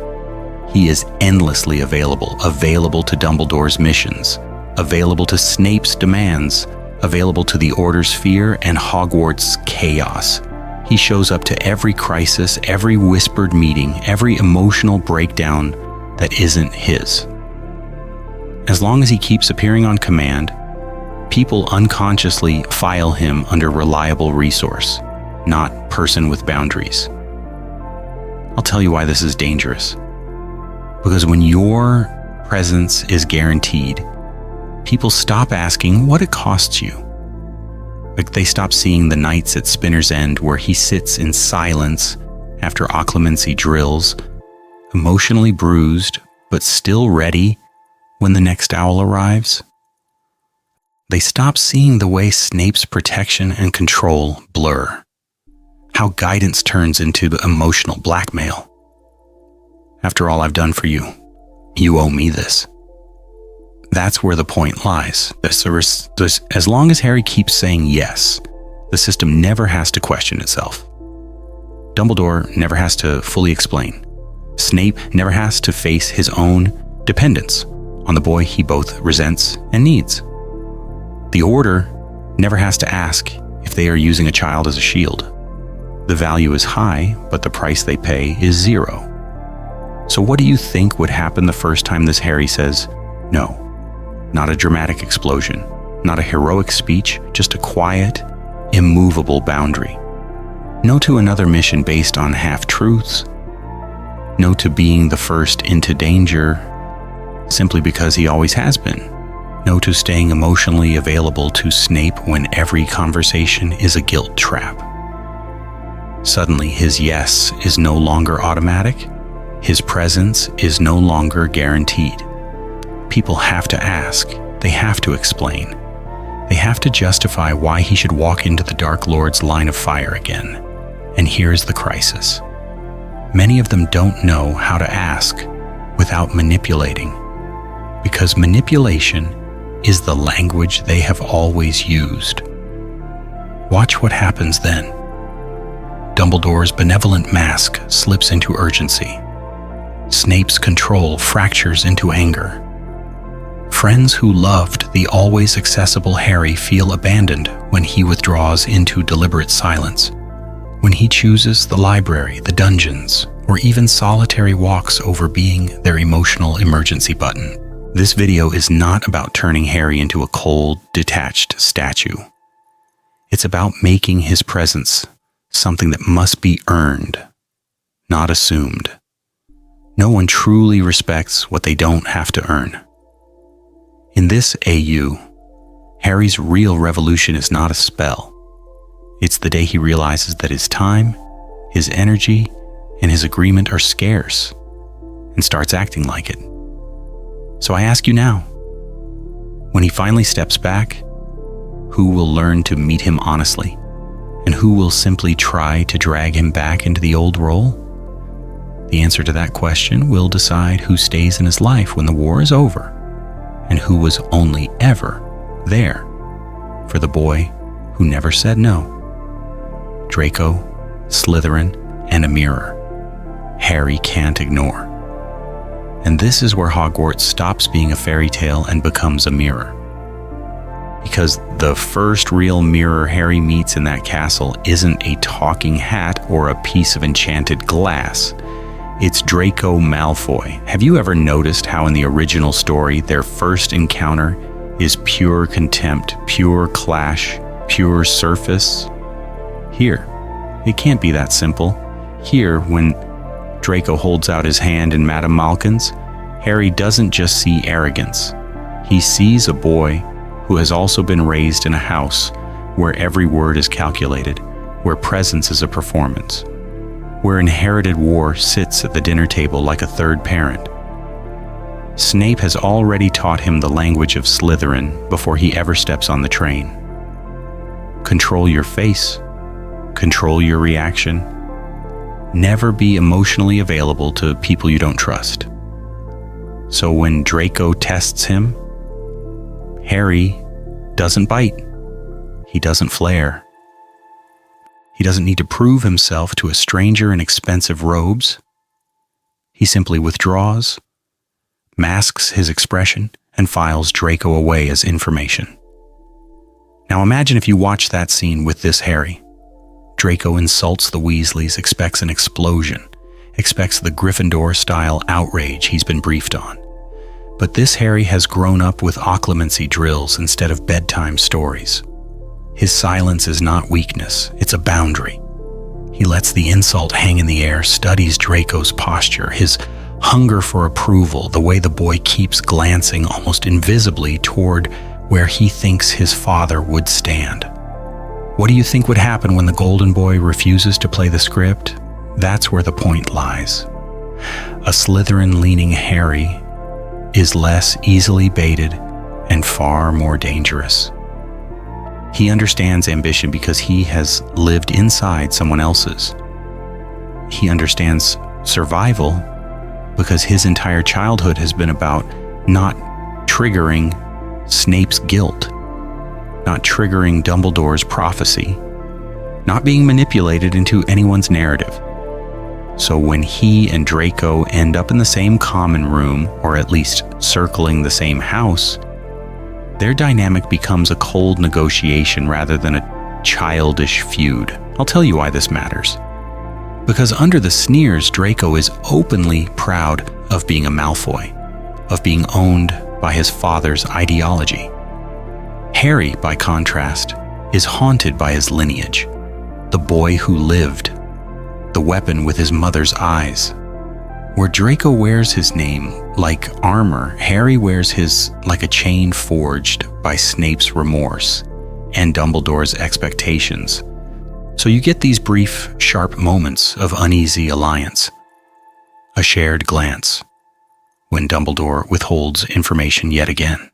he is endlessly available to Dumbledore's missions, available to Snape's demands, available to the Order's fear and Hogwarts' chaos. He shows up to every crisis, every whispered meeting, every emotional breakdown that isn't his. As long as he keeps appearing on command, people unconsciously file him under reliable resource, not person with boundaries. I'll tell you why this is dangerous. Because when your presence is guaranteed, people stop asking what it costs you. Like they stop seeing the nights at Spinner's End where he sits in silence after occlumency drills, emotionally bruised, but still ready when the next owl arrives. They stop seeing the way Snape's protection and control blur, how guidance turns into the emotional blackmail. After all I've done for you, you owe me this. That's where the point lies. As long as Harry keeps saying yes, the system never has to question itself. Dumbledore never has to fully explain. Snape never has to face his own dependence on the boy he both resents and needs. The Order never has to ask if they are using a child as a shield. The value is high, but the price they pay is zero. So what do you think would happen the first time this Harry says, "No, Not a dramatic explosion, not a heroic speech, just a quiet, immovable boundary. No to another mission based on half-truths. No to being the first into danger simply because he always has been. No to staying emotionally available to Snape when every conversation is a guilt trap. Suddenly, his yes is no longer automatic. His presence is no longer guaranteed. People have to ask. They have to explain. They have to justify why he should walk into the Dark Lord's line of fire again. And here's the crisis. Many of them don't know how to ask without manipulating, because manipulation is the language they have always used. Watch what happens then. Dumbledore's benevolent mask slips into urgency. Snape's control fractures into anger. Friends who loved the always accessible Harry feel abandoned when he withdraws into deliberate silence. When he chooses the library, the dungeons, or even solitary walks over being their emotional emergency button. This video is not about turning Harry into a cold, detached statue. It's about making his presence something that must be earned, not assumed. No one truly respects what they don't have to earn. In this AU, Harry's real revolution is not a spell. It's the day he realizes that his time, his energy, and his agreement are scarce, and starts acting like it. So I ask you now, when he finally steps back, who will learn to meet him honestly, and who will simply try to drag him back into the old role? The answer to that question will decide who stays in his life when the war is over, and who was only ever there for the boy who never said no. Draco, Slytherin, and a mirror Harry can't ignore. And this is where Hogwarts stops being a fairy tale and becomes a mirror. Because the first real mirror Harry meets in that castle isn't a talking hat or a piece of enchanted glass. It's Draco Malfoy. Have you ever noticed how in the original story their first encounter is pure contempt, pure clash, pure surface? Here, it can't be that simple. Here, when Draco holds out his hand in Madame Malkin's, Harry doesn't just see arrogance. He sees a boy who has also been raised in a house where every word is calculated, where presence is a performance, where inherited war sits at the dinner table like a third parent. Snape has already taught him the language of Slytherin before he ever steps on the train. Control your face. Control your reaction. Never be emotionally available to people you don't trust. So when Draco tests him, Harry doesn't bite. He doesn't flare. He doesn't need to prove himself to a stranger in expensive robes. He simply withdraws, masks his expression, and files Draco away as information. Now imagine if you watch that scene with this Harry. Draco insults the Weasleys, expects an explosion, expects the Gryffindor-style outrage he's been briefed on. But this Harry has grown up with occlumency drills instead of bedtime stories. His silence is not weakness, it's a boundary. He lets the insult hang in the air, studies Draco's posture, his hunger for approval, the way the boy keeps glancing almost invisibly toward where he thinks his father would stand. What do you think would happen when the Golden Boy refuses to play the script? That's where the point lies. A Slytherin-leaning Harry is less easily baited and far more dangerous. He understands ambition because he has lived inside someone else's. He understands survival because his entire childhood has been about not triggering Snape's guilt, not triggering Dumbledore's prophecy, not being manipulated into anyone's narrative. So when he and Draco end up in the same common room, or at least circling the same house, their dynamic becomes a cold negotiation rather than a childish feud. I'll tell you why this matters. Because under the sneers, Draco is openly proud of being a Malfoy, of being owned by his father's ideology. Harry, by contrast, is haunted by his lineage, the boy who lived, the weapon with his mother's eyes. Where Draco wears his name like armor, Harry wears his like a chain forged by Snape's remorse and Dumbledore's expectations. So you get these brief, sharp moments of uneasy alliance. A shared glance when Dumbledore withholds information yet again.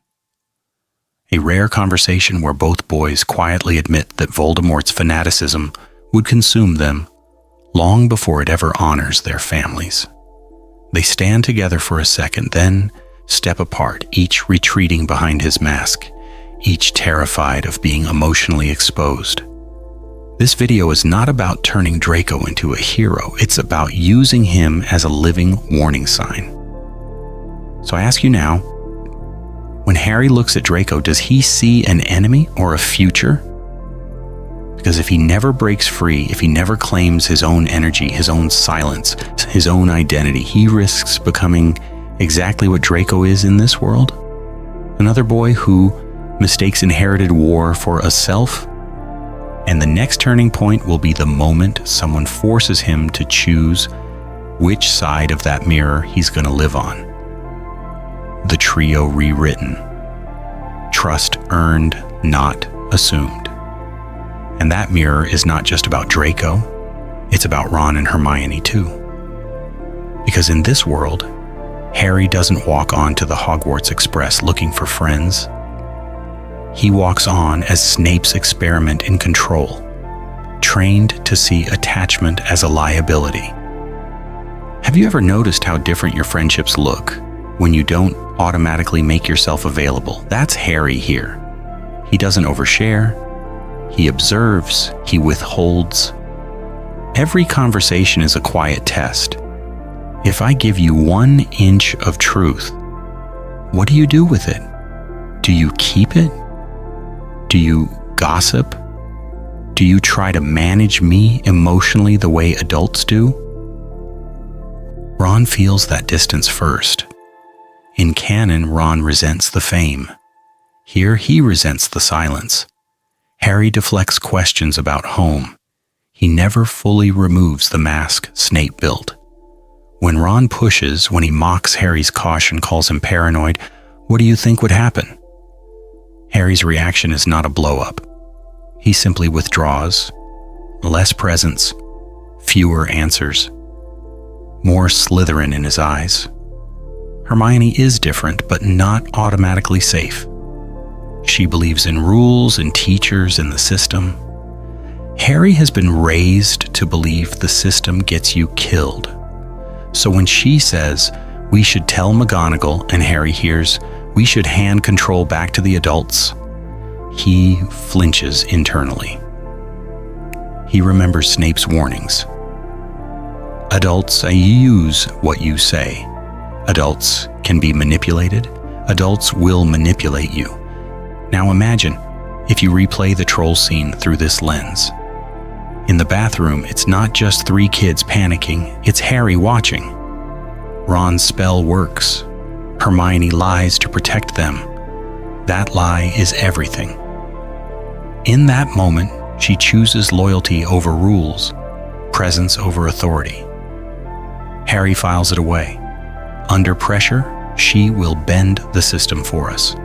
A rare conversation where both boys quietly admit that Voldemort's fanaticism would consume them long before it ever honors their families. They stand together for a second, then step apart, each retreating behind his mask, each terrified of being emotionally exposed. This video is not about turning Draco into a hero. It's about using him as a living warning sign. So I ask you now, when Harry looks at Draco, does he see an enemy or a future? Because if he never breaks free, if he never claims his own energy, his own silence, his own identity, he risks becoming exactly what Draco is in this world. Another boy who mistakes inherited war for a self. And the next turning point will be the moment someone forces him to choose which side of that mirror he's going to live on. The trio rewritten. Trust earned, not assumed. And that mirror is not just about Draco, it's about Ron and Hermione too. Because in this world, Harry doesn't walk onto the Hogwarts Express looking for friends. He walks on as Snape's experiment in control, trained to see attachment as a liability. Have you ever noticed how different your friendships look when you don't automatically make yourself available? That's Harry here. He doesn't overshare. He observes, he withholds. Every conversation is a quiet test. If I give you 1 inch of truth, what do you do with it? Do you keep it? Do you gossip? Do you try to manage me emotionally the way adults do? Ron feels that distance first. In canon, Ron resents the fame. Here, he resents the silence. Harry deflects questions about home. He never fully removes the mask Snape built. When Ron pushes, when he mocks Harry's caution, calls him paranoid, what do you think would happen? Harry's reaction is not a blow-up. He simply withdraws. Less presence, fewer answers. More Slytherin in his eyes. Hermione is different, but not automatically safe. She believes in rules and teachers and the system. Harry has been raised to believe the system gets you killed. So when she says, we should tell McGonagall, and Harry hears, we should hand control back to the adults, he flinches internally. He remembers Snape's warnings. Adults use what you say. Adults can be manipulated. Adults will manipulate you. Now imagine if you replay the troll scene through this lens. In the bathroom, it's not just 3 kids panicking, it's Harry watching. Ron's spell works. Hermione lies to protect them. That lie is everything. In that moment, she chooses loyalty over rules, presence over authority. Harry files it away. Under pressure, she will bend the system for us.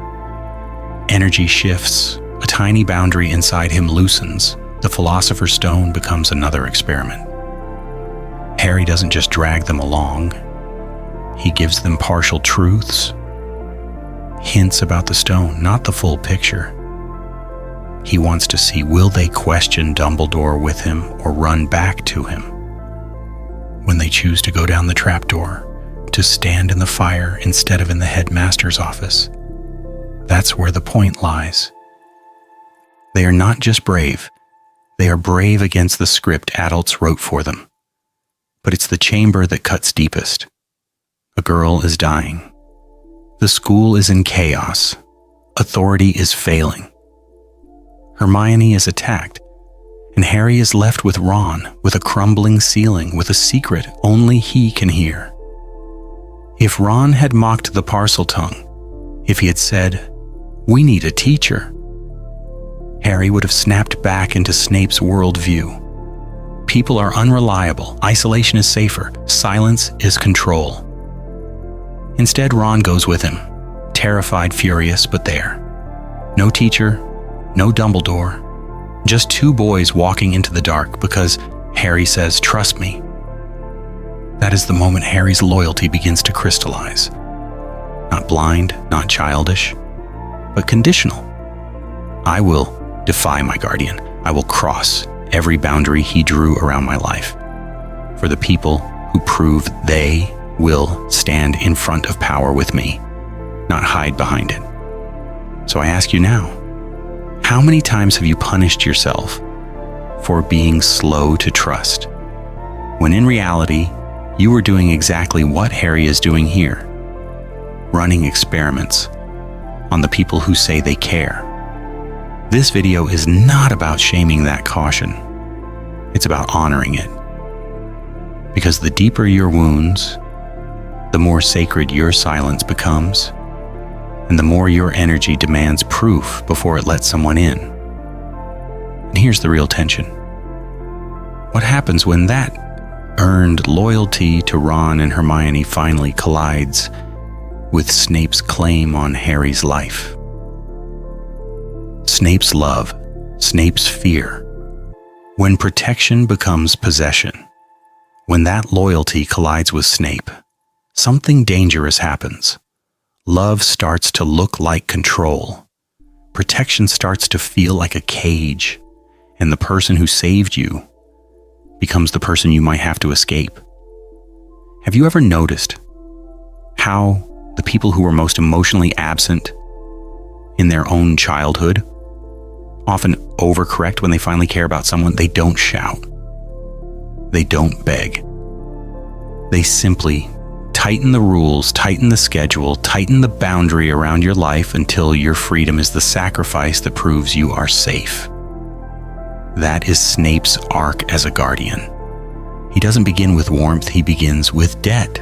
Energy shifts, a tiny boundary inside him loosens. The Philosopher's Stone becomes another experiment. Harry doesn't just drag them along. He gives them partial truths, hints about the stone, not the full picture. He wants to see, will they question Dumbledore with him or run back to him? When they choose to go down the trapdoor, to stand in the fire instead of in the headmaster's office, that's where the point lies. They are not just brave. They are brave against the script adults wrote for them. But it's the chamber that cuts deepest. A girl is dying. The school is in chaos. Authority is failing. Hermione is attacked, and Harry is left with Ron, with a crumbling ceiling, with a secret only he can hear. If Ron had mocked the Parseltongue, If he had said, "We need a teacher," Harry would have snapped back into Snape's worldview. People are unreliable, isolation is safer, silence is control. Instead, Ron goes with him, terrified, furious, but there. No teacher, no Dumbledore, just two boys walking into the dark because Harry says, "Trust me." That is the moment Harry's loyalty begins to crystallize. Not blind, not childish, but conditional. I will defy my guardian. I will cross every boundary he drew around my life for the people who prove they will stand in front of power with me, not hide behind it. So I ask you now, how many times have you punished yourself for being slow to trust, when in reality, you were doing exactly what Harry is doing here, running experiments on the people who say they care? This video is not about shaming that caution. It's about honoring it. Because the deeper your wounds, the more sacred your silence becomes, and the more your energy demands proof before it lets someone in. And here's the real tension. What happens when that earned loyalty to Ron and Hermione finally collides with Snape's claim on Harry's life? Snape's love, Snape's fear. When protection becomes possession, when that loyalty collides with Snape, something dangerous happens. Love starts to look like control. Protection starts to feel like a cage, and the person who saved you becomes the person you might have to escape. Have you ever noticed how the people who were most emotionally absent in their own childhood often overcorrect when they finally care about someone? They don't shout. They don't beg. They simply tighten the rules, tighten the schedule, tighten the boundary around your life until your freedom is the sacrifice that proves you are safe. That is Snape's arc as a guardian. He doesn't begin with warmth, he begins with debt.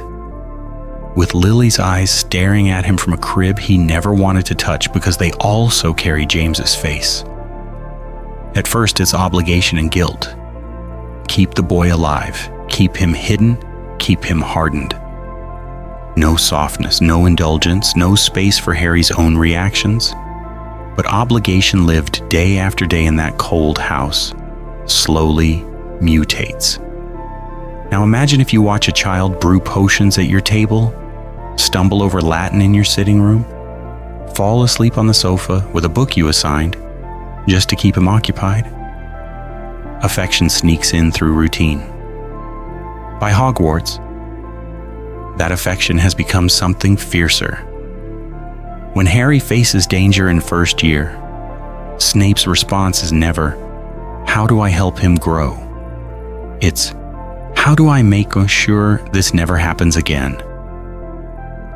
With Lily's eyes staring at him from a crib he never wanted to touch because they also carry James's face. At first, it's obligation and guilt. Keep the boy alive, keep him hidden, keep him hardened. No softness, no indulgence, no space for Harry's own reactions. But obligation lived day after day in that cold house slowly mutates. Now imagine if you watch a child brew potions at your table, stumble over Latin in your sitting room, fall asleep on the sofa with a book you assigned just to keep him occupied. Affection sneaks in through routine. By Hogwarts, that affection has become something fiercer. When Harry faces danger in first year, Snape's response is never, "How do I help him grow?" It's, "How do I make sure this never happens again?"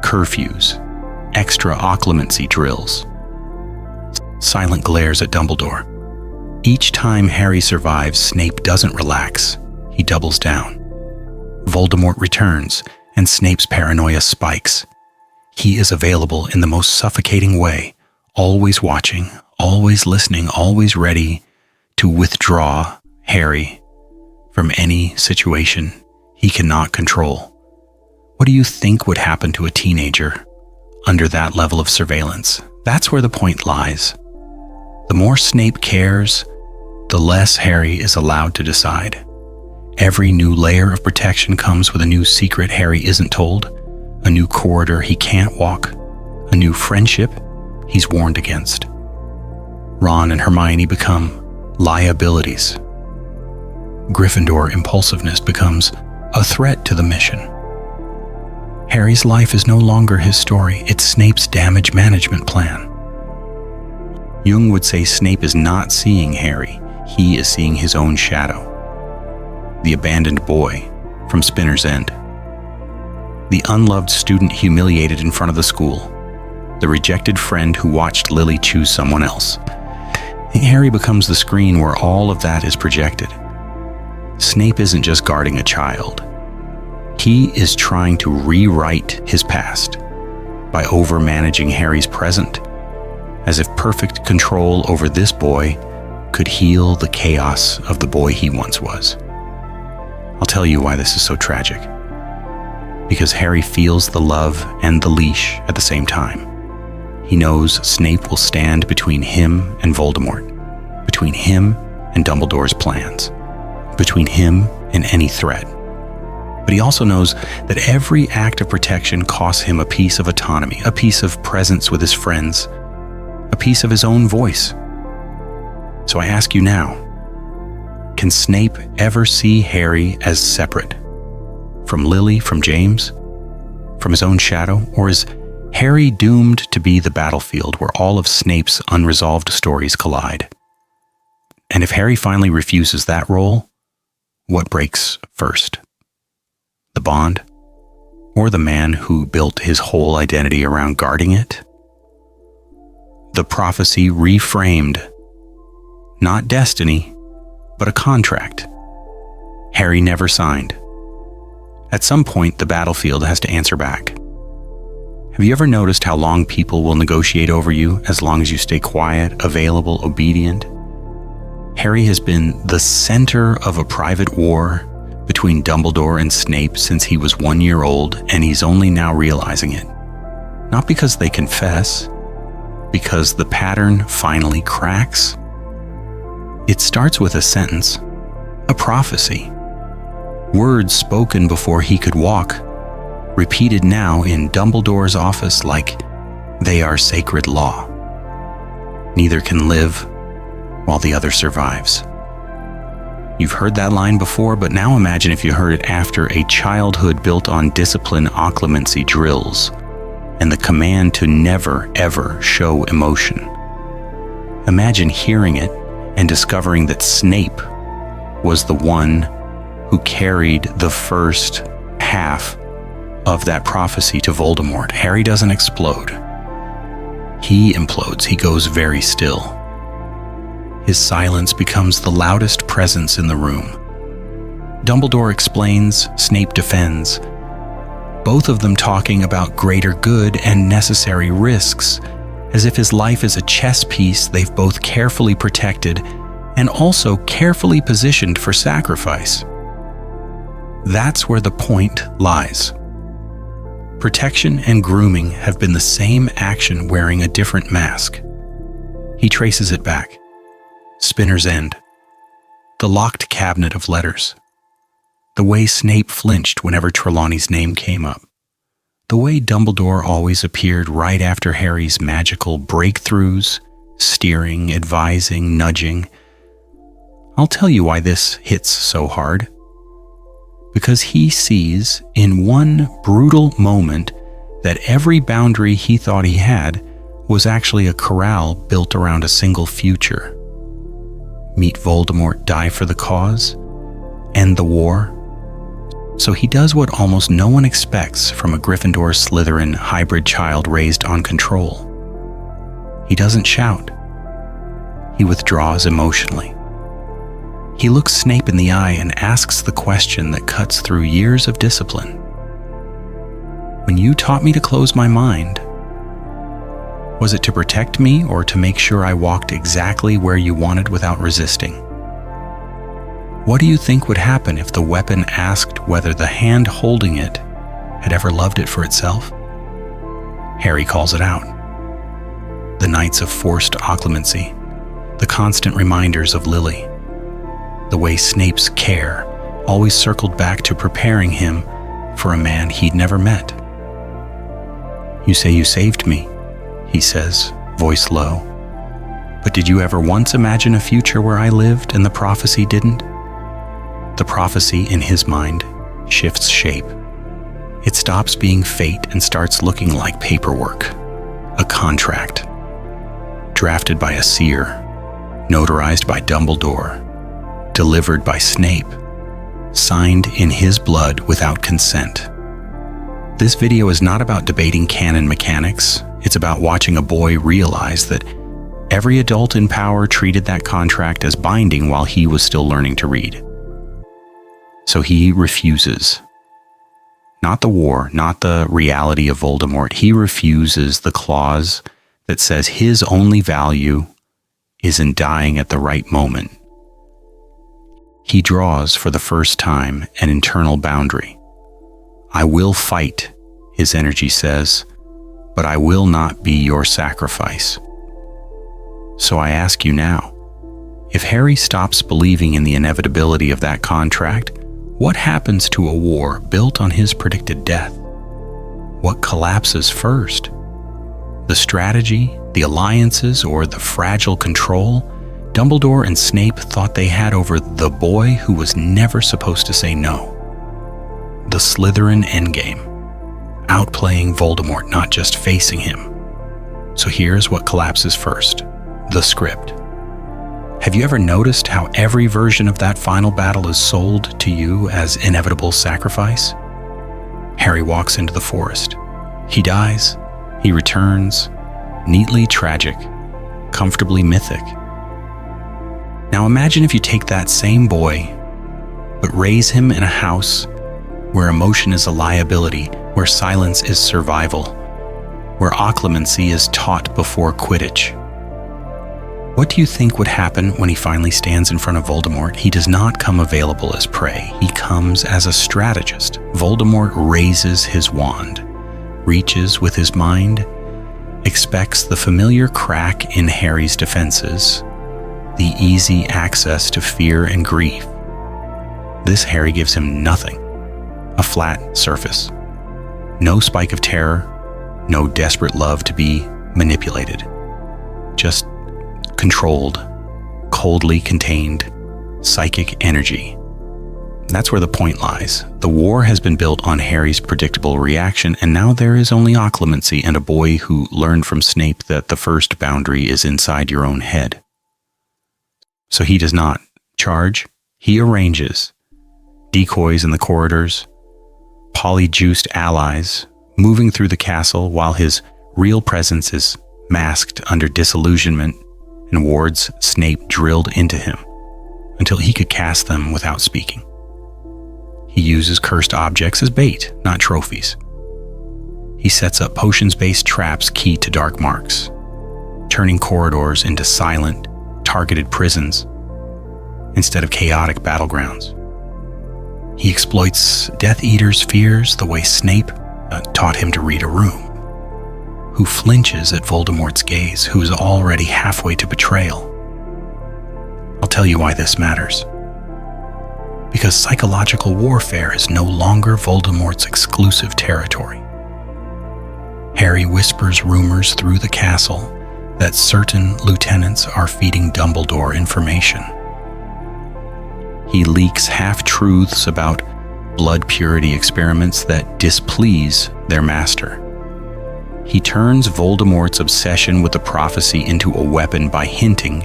Curfews, extra occlumency drills, silent glares at Dumbledore. Each time Harry survives, Snape doesn't relax. He doubles down. Voldemort returns, and Snape's paranoia spikes. He is available in the most suffocating way, always watching, always listening, always ready to withdraw Harry from any situation he cannot control. What do you think would happen to a teenager under that level of surveillance? That's where the point lies. The more Snape cares, the less Harry is allowed to decide. Every new layer of protection comes with a new secret Harry isn't told, a new corridor he can't walk, a new friendship he's warned against. Ron and Hermione become liabilities. Gryffindor impulsiveness becomes a threat to the mission. Harry's life is no longer his story, it's Snape's damage management plan. Jung would say Snape is not seeing Harry, he is seeing his own shadow. The abandoned boy from Spinner's End. The unloved student humiliated in front of the school. The rejected friend who watched Lily choose someone else. Harry becomes the screen where all of that is projected. Snape isn't just guarding a child. He is trying to rewrite his past. by overmanaging Harry's present, as if perfect control over this boy could heal the chaos of the boy he once was. I'll tell you why this is so tragic. Because Harry feels the love and the leash at the same time. He knows Snape will stand between him and Voldemort, between him and Dumbledore's plans, between him and any threat. But he also knows that every act of protection costs him a piece of autonomy, a piece of presence with his friends, a piece of his own voice. So I ask you now, can Snape ever see Harry as separate? From Lily, from James, from his own shadow? Or is Harry doomed to be the battlefield where all of Snape's unresolved stories collide? And if Harry finally refuses that role, what breaks first? The bond? Or the man who built his whole identity around guarding it? The prophecy reframed. Not destiny, but a contract. Harry never signed. At some point, the battlefield has to answer back. Have you ever noticed how long people will negotiate over you as long as you stay quiet, available, obedient? Harry has been the center of a private war between Dumbledore and Snape since he was 1 year old, and he's only now realizing it. Not because they confess, because the pattern finally cracks. It starts with a sentence, a prophecy. Words spoken before he could walk, repeated now in Dumbledore's office like they are sacred law. Neither can live while the other survives. You've heard that line before, but now imagine if you heard it after a childhood built on discipline occlumency drills and the command to never, ever show emotion. Imagine hearing it and discovering that Snape was the one who carried the first half of that prophecy to Voldemort. Harry doesn't explode. He implodes. He goes very still. His silence becomes the loudest presence in the room. Dumbledore explains, Snape defends, both of them talking about greater good and necessary risks, as if his life is a chess piece they've both carefully protected and also carefully positioned for sacrifice. That's where the point lies. Protection and grooming have been the same action wearing a different mask. He traces it back. Spinner's End. The locked cabinet of letters. The way Snape flinched whenever Trelawney's name came up. The way Dumbledore always appeared right after Harry's magical breakthroughs, steering, advising, nudging. I'll tell you why this hits so hard. Because he sees in one brutal moment that every boundary he thought he had was actually a corral built around a single future. Meet Voldemort, die for the cause, end the war. So he does what almost no one expects from a Gryffindor Slytherin hybrid child raised on control. He doesn't shout. He withdraws emotionally. He looks Snape in the eye and asks the question that cuts through years of discipline. When you taught me to close my mind, was it to protect me or to make sure I walked exactly where you wanted without resisting? What do you think would happen if the weapon asked whether the hand holding it had ever loved it for itself? Harry calls it out. The nights of forced occlumency, the constant reminders of Lily, the way Snape's care always circled back to preparing him for a man he'd never met. You say you saved me, he says, voice low. But did you ever once imagine a future where I lived and the prophecy didn't? The prophecy, in his mind, shifts shape. It stops being fate and starts looking like paperwork, a contract, drafted by a seer, notarized by Dumbledore, delivered by Snape, signed in his blood without consent. This video is not about debating canon mechanics. It's about watching a boy realize that every adult in power treated that contract as binding while he was still learning to read. So he refuses. Not the war, not the reality of Voldemort. He refuses the clause that says his only value is in dying at the right moment. He draws for the first time an internal boundary. I will fight, his energy says, but I will not be your sacrifice. So I ask you now, if Harry stops believing in the inevitability of that contract, what happens to a war built on his predicted death? What collapses first? The strategy, the alliances, or the fragile control Dumbledore and Snape thought they had over the boy who was never supposed to say no? The Slytherin endgame, outplaying Voldemort, not just facing him. So here's what collapses first: the script. Have you ever noticed how every version of that final battle is sold to you as inevitable sacrifice? Harry walks into the forest. He dies. He returns. Neatly tragic. Comfortably mythic. Now imagine if you take that same boy, but raise him in a house where emotion is a liability, where silence is survival, where occlumency is taught before Quidditch. What do you think would happen when he finally stands in front of Voldemort? He does not come available as prey. He comes as a strategist. Voldemort raises his wand, reaches with his mind, expects the familiar crack in Harry's defenses, the easy access to fear and grief. This Harry gives him nothing. A flat surface. No spike of terror, no desperate love to be manipulated. Just controlled, coldly contained, psychic energy. That's where the point lies. The war has been built on Harry's predictable reaction, and now there is only occlumency and a boy who learned from Snape that the first boundary is inside your own head. So he does not charge, he arranges. Decoys in the corridors, polyjuiced allies moving through the castle while his real presence is masked under disillusionment and wards Snape drilled into him until he could cast them without speaking. He uses cursed objects as bait, not trophies. He sets up potions-based traps key to dark marks, turning corridors into silent, targeted prisons instead of chaotic battlegrounds. He exploits Death Eater's fears the way Snape taught him to read a room. Who flinches at Voldemort's gaze, who is already halfway to betrayal. I'll tell you why this matters. Because psychological warfare is no longer Voldemort's exclusive territory. Harry whispers rumors through the castle that certain lieutenants are feeding Dumbledore information. He leaks half-truths about blood purity experiments that displease their master. He turns Voldemort's obsession with the prophecy into a weapon by hinting,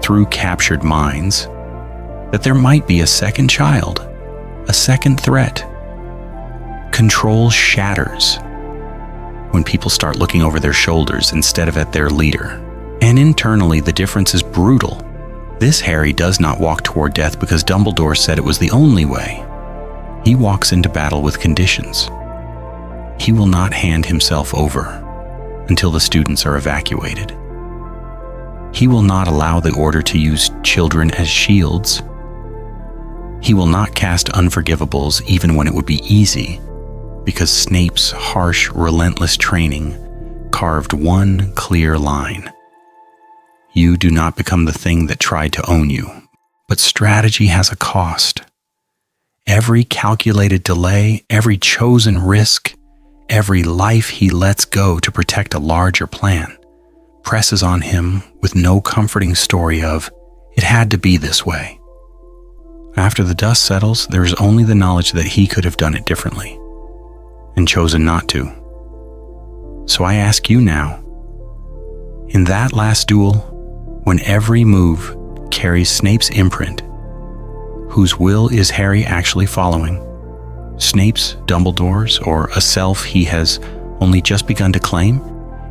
through captured minds, that there might be a second child, a second threat. Control shatters when people start looking over their shoulders instead of at their leader. And internally, the difference is brutal. This Harry does not walk toward death because Dumbledore said it was the only way. He walks into battle with conditions. He will not hand himself over until the students are evacuated. He will not allow the Order to use children as shields. He will not cast unforgivables even when it would be easy, because Snape's harsh, relentless training carved one clear line. You do not become the thing that tried to own you, but strategy has a cost. Every calculated delay, every chosen risk, every life he lets go to protect a larger plan presses on him with no comforting story of, it had to be this way. After the dust settles, there is only the knowledge that he could have done it differently and chosen not to. So I ask you now, in that last duel, when every move carries Snape's imprint, whose will is Harry actually following? Snape's, Dumbledore's, or a self he has only just begun to claim?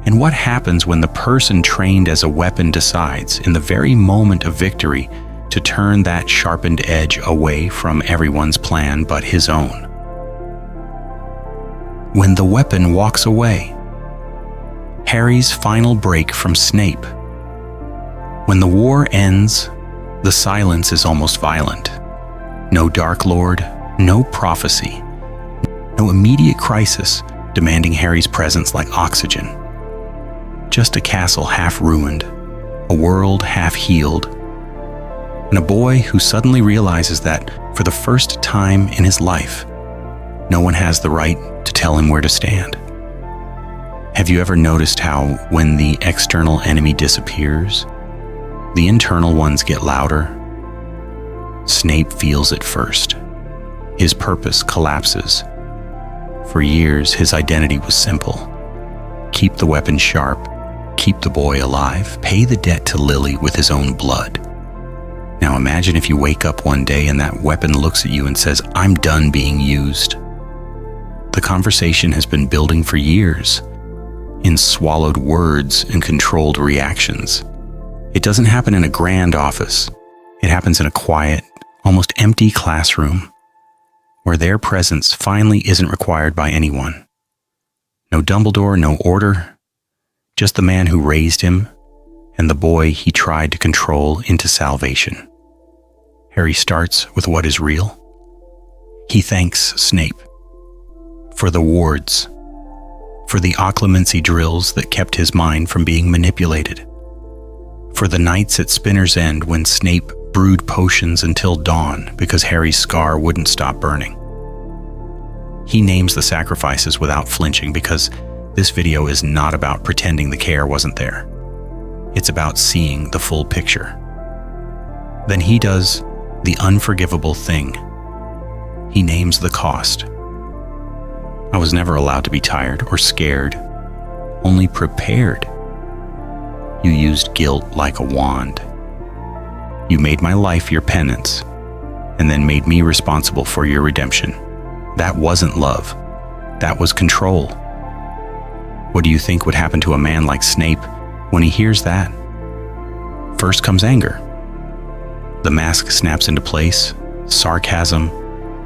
And what happens when the person trained as a weapon decides, in the very moment of victory, to turn that sharpened edge away from everyone's plan but his own? when the weapon walks away. Harry's final break from Snape. When the war ends, the silence is almost violent. No Dark Lord, no prophecy, no immediate crisis demanding Harry's presence like oxygen. Just a castle half ruined, a world half healed, and a boy who suddenly realizes that, for the first time in his life, no one has the right to tell him where to stand. Have you ever noticed how, when the external enemy disappears, the internal ones get louder? Snape feels it first. His purpose collapses. For years, his identity was simple. Keep the weapon sharp, keep the boy alive, pay the debt to Lily with his own blood. Now imagine if you wake up one day and that weapon looks at you and says, "I'm done being used." The conversation has been building for years, in swallowed words and controlled reactions. It doesn't happen in a grand office. It happens in a quiet, almost empty classroom, where their presence finally isn't required by anyone. No Dumbledore, no order, just the man who raised him and the boy he tried to control into salvation. Harry starts with what is real. He thanks Snape for the wards, for the occlumency drills that kept his mind from being manipulated, for the nights at Spinner's End when Snape brewed potions until dawn because Harry's scar wouldn't stop burning. He names the sacrifices without flinching because this video is not about pretending the care wasn't there. It's about seeing the full picture. Then he does the unforgivable thing. He names the cost. I was never allowed to be tired or scared, only prepared. You used guilt like a wand. You made my life your penance, and then made me responsible for your redemption. That wasn't love. That was control. What do you think would happen to a man like Snape when he hears that? First comes anger. The mask snaps into place, sarcasm,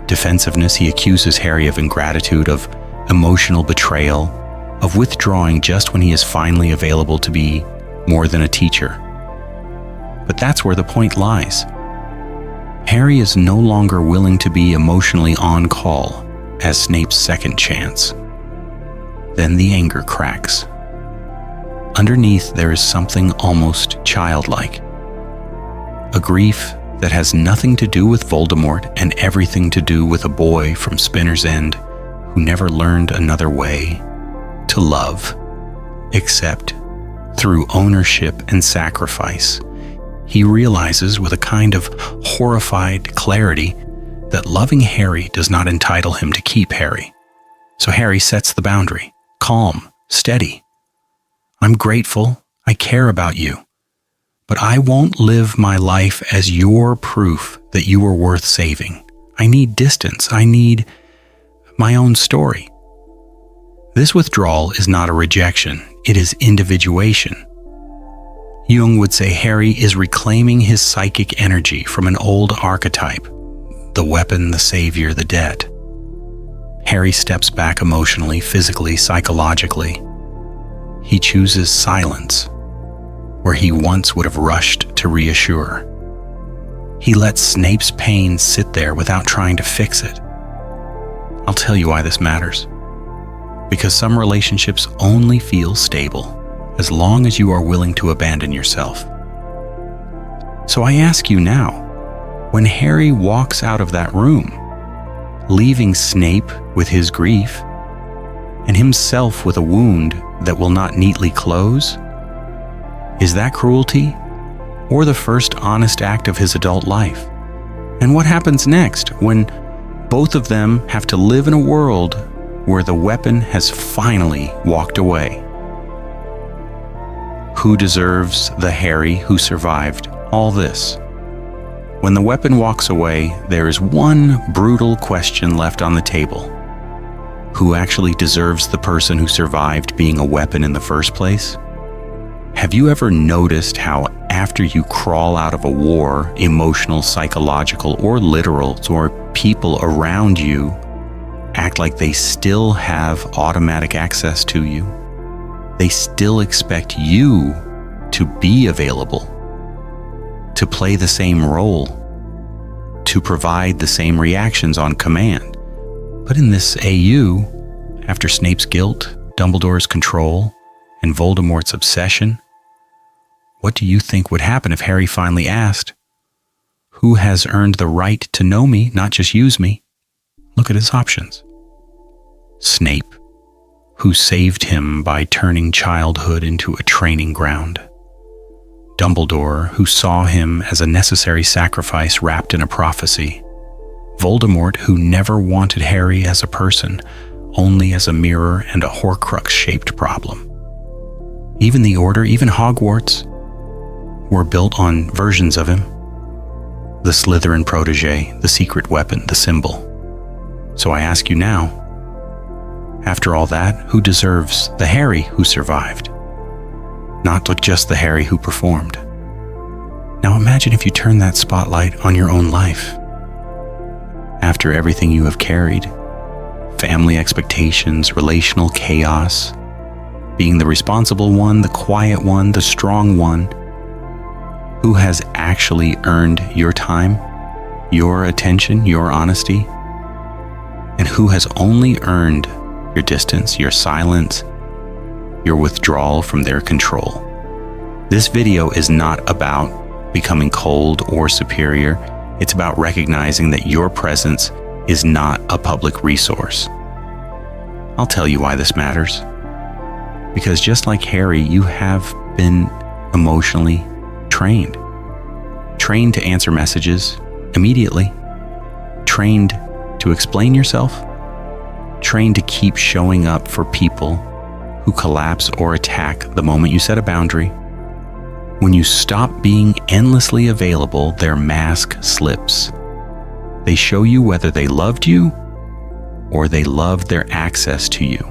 defensiveness. He accuses Harry of ingratitude, of emotional betrayal, of withdrawing just when he is finally available to be more than a teacher. But that's where the point lies. Harry is no longer willing to be emotionally on call as Snape's second chance. Then the anger cracks. Underneath, there is something almost childlike. A grief that has nothing to do with Voldemort and everything to do with a boy from Spinner's End who never learned another way to love, except through ownership and sacrifice. He realizes with a kind of horrified clarity that loving Harry does not entitle him to keep Harry. So Harry sets the boundary, calm, steady. I'm grateful, I care about you, but I won't live my life as your proof that you are worth saving. I need distance, I need my own story. This withdrawal is not a rejection, it is individuation. Jung would say Harry is reclaiming his psychic energy from an old archetype, the weapon, the savior, the debt. Harry steps back emotionally, physically, psychologically. He chooses silence, where he once would have rushed to reassure. He lets Snape's pain sit there without trying to fix it. I'll tell you why this matters. Because some relationships only feel stable as long as you are willing to abandon yourself. So I ask you now, when Harry walks out of that room, leaving Snape with his grief and himself with a wound that will not neatly close, is that cruelty or the first honest act of his adult life? And what happens next when both of them have to live in a world where the weapon has finally walked away? Who deserves the Harry who survived all this? When the weapon walks away, there is one brutal question left on the table. Who actually deserves the person who survived being a weapon in the first place? Have you ever noticed how after you crawl out of a war, emotional, psychological, or literal, or people around you act like they still have automatic access to you. They still expect you to be available, to play the same role, to provide the same reactions on command. But in this AU, after Snape's guilt, Dumbledore's control, and Voldemort's obsession, what do you think would happen if Harry finally asked, "Who has earned the right to know me, not just use me?" Look at his options. Snape, who saved him by turning childhood into a training ground. Dumbledore, who saw him as a necessary sacrifice wrapped in a prophecy. Voldemort, who never wanted Harry as a person, only as a mirror and a Horcrux-shaped problem. Even the Order, even Hogwarts, were built on versions of him. The Slytherin protege, the secret weapon, the symbol. So I ask you now, after all that, who deserves the Harry who survived? Not just the Harry who performed. Now imagine if you turn that spotlight on your own life. After everything you have carried, family expectations, relational chaos, being the responsible one, the quiet one, the strong one, who has actually earned your time, your attention, your honesty, and who has only earned your distance, your silence, your withdrawal from their control. This video is not about becoming cold or superior. It's about recognizing that your presence is not a public resource. I'll tell you why this matters. Because just like Harry, you have been emotionally trained. Trained to answer messages immediately. Trained to explain yourself. Trained to keep showing up for people who collapse or attack the moment you set a boundary. When you stop being endlessly available, their mask slips. They show you whether they loved you or they loved their access to you.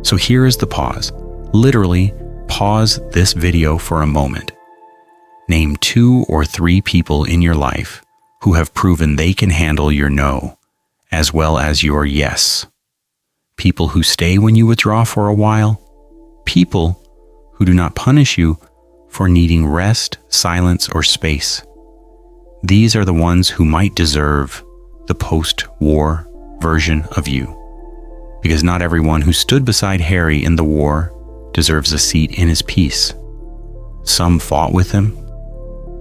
So here is the pause. Literally, pause this video for a moment. Name 2 or 3 people in your life who have proven they can handle your no, as well as your yes. People who stay when you withdraw for a while. People who do not punish you for needing rest, silence, or space. These are the ones who might deserve the post-war version of you. Because not everyone who stood beside Harry in the war deserves a seat in his peace. Some fought with him.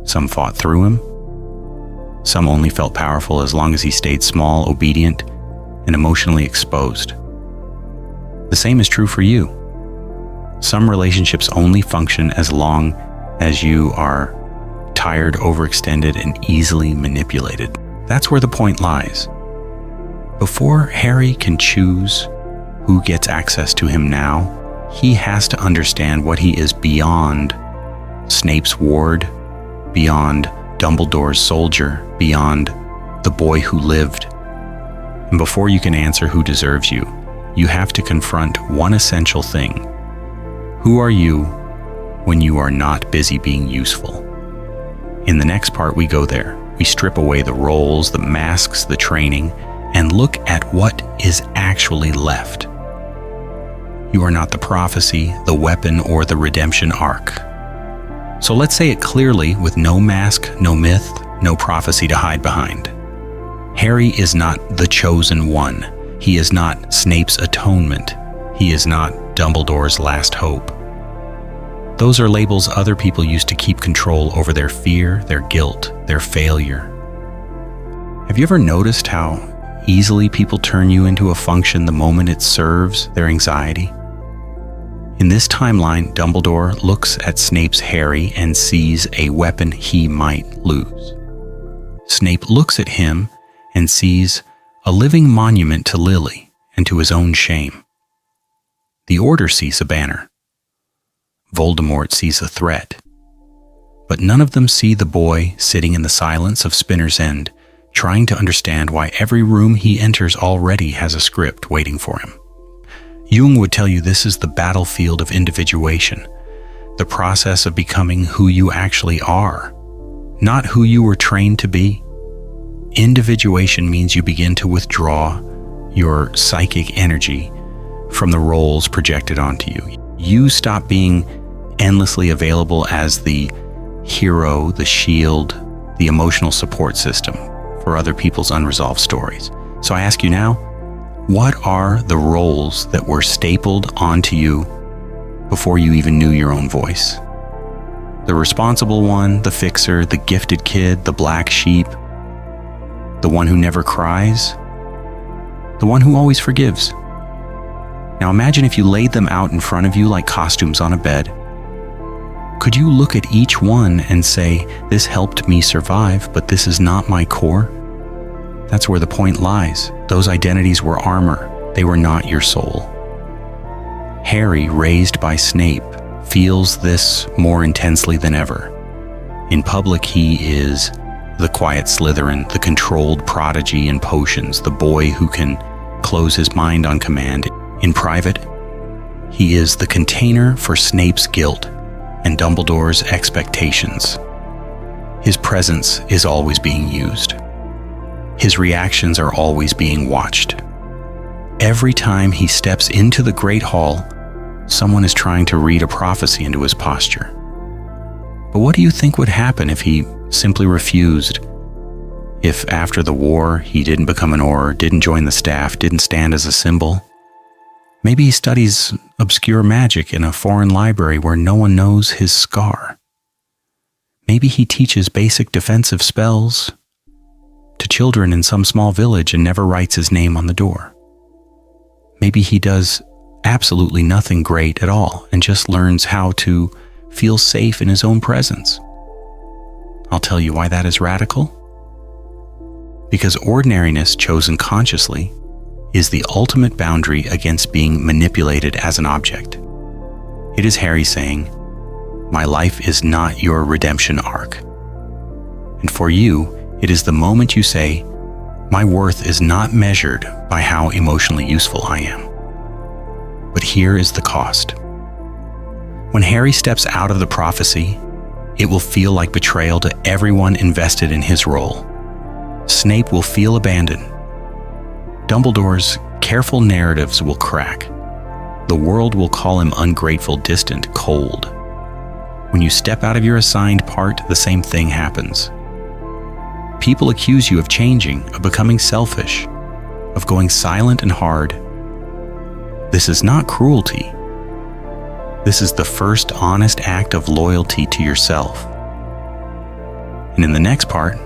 Some fought through him. Some only felt powerful as long as he stayed small, obedient, and emotionally exposed. The same is true for you. Some relationships only function as long as you are tired, overextended, and easily manipulated. That's where the point lies. Before Harry can choose who gets access to him now, he has to understand what he is beyond Snape's ward, beyond Dumbledore's soldier, beyond the boy who lived. And before you can answer who deserves you, you have to confront one essential thing. Who are you when you are not busy being useful? In the next part, we go there. We strip away the roles, the masks, the training, and look at what is actually left. You are not the prophecy, the weapon, or the redemption arc. So let's say it clearly with no mask, no myth, no prophecy to hide behind. Harry is not the chosen one. He is not Snape's atonement. He is not Dumbledore's last hope. Those are labels other people use to keep control over their fear, their guilt, their failure. Have you ever noticed how easily people turn you into a function the moment it serves their anxiety? In this timeline, Dumbledore looks at Snape's Harry and sees a weapon he might lose. Snape looks at him and sees a living monument to Lily and to his own shame. The Order sees a banner. Voldemort sees a threat. But none of them see the boy sitting in the silence of Spinner's End, trying to understand why every room he enters already has a script waiting for him. Jung would tell you this is the battlefield of individuation, the process of becoming who you actually are, not who you were trained to be. Individuation means you begin to withdraw your psychic energy from the roles projected onto you. You stop being endlessly available as the hero, the shield, the emotional support system for other people's unresolved stories. So I ask you now, what are the roles that were stapled onto you before you even knew your own voice? The responsible one, the fixer, the gifted kid, the black sheep, the one who never cries, the one who always forgives. Now imagine if you laid them out in front of you like costumes on a bed. Could you look at each one and say, this helped me survive, but this is not my core? That's where the point lies. Those identities were armor. They were not your soul. Harry, raised by Snape, feels this more intensely than ever. In public, he is the quiet Slytherin, the controlled prodigy in potions, the boy who can close his mind on command. In private, he is the container for Snape's guilt and Dumbledore's expectations. His presence is always being used. His reactions are always being watched. Every time he steps into the Great Hall, someone is trying to read a prophecy into his posture. But what do you think would happen if he simply refused? If after the war he didn't become an Auror, didn't join the staff, didn't stand as a symbol? Maybe he studies obscure magic in a foreign library where no one knows his scar. Maybe he teaches basic defensive spells to children in some small village and never writes his name on the door. Maybe he does absolutely nothing great at all and just learns how to feel safe in his own presence. I'll tell you why that is radical. Because ordinariness chosen consciously is the ultimate boundary against being manipulated as an object. It is Harry saying, my life is not your redemption arc. And for you, it is the moment you say, my worth is not measured by how emotionally useful I am. But here is the cost. When Harry steps out of the prophecy, it will feel like betrayal to everyone invested in his role. Snape will feel abandoned. Dumbledore's careful narratives will crack. The world will call him ungrateful, distant, cold. When you step out of your assigned part, the same thing happens. People accuse you of changing, of becoming selfish, of going silent and hard. This is not cruelty. This is the first honest act of loyalty to yourself. And in the next part,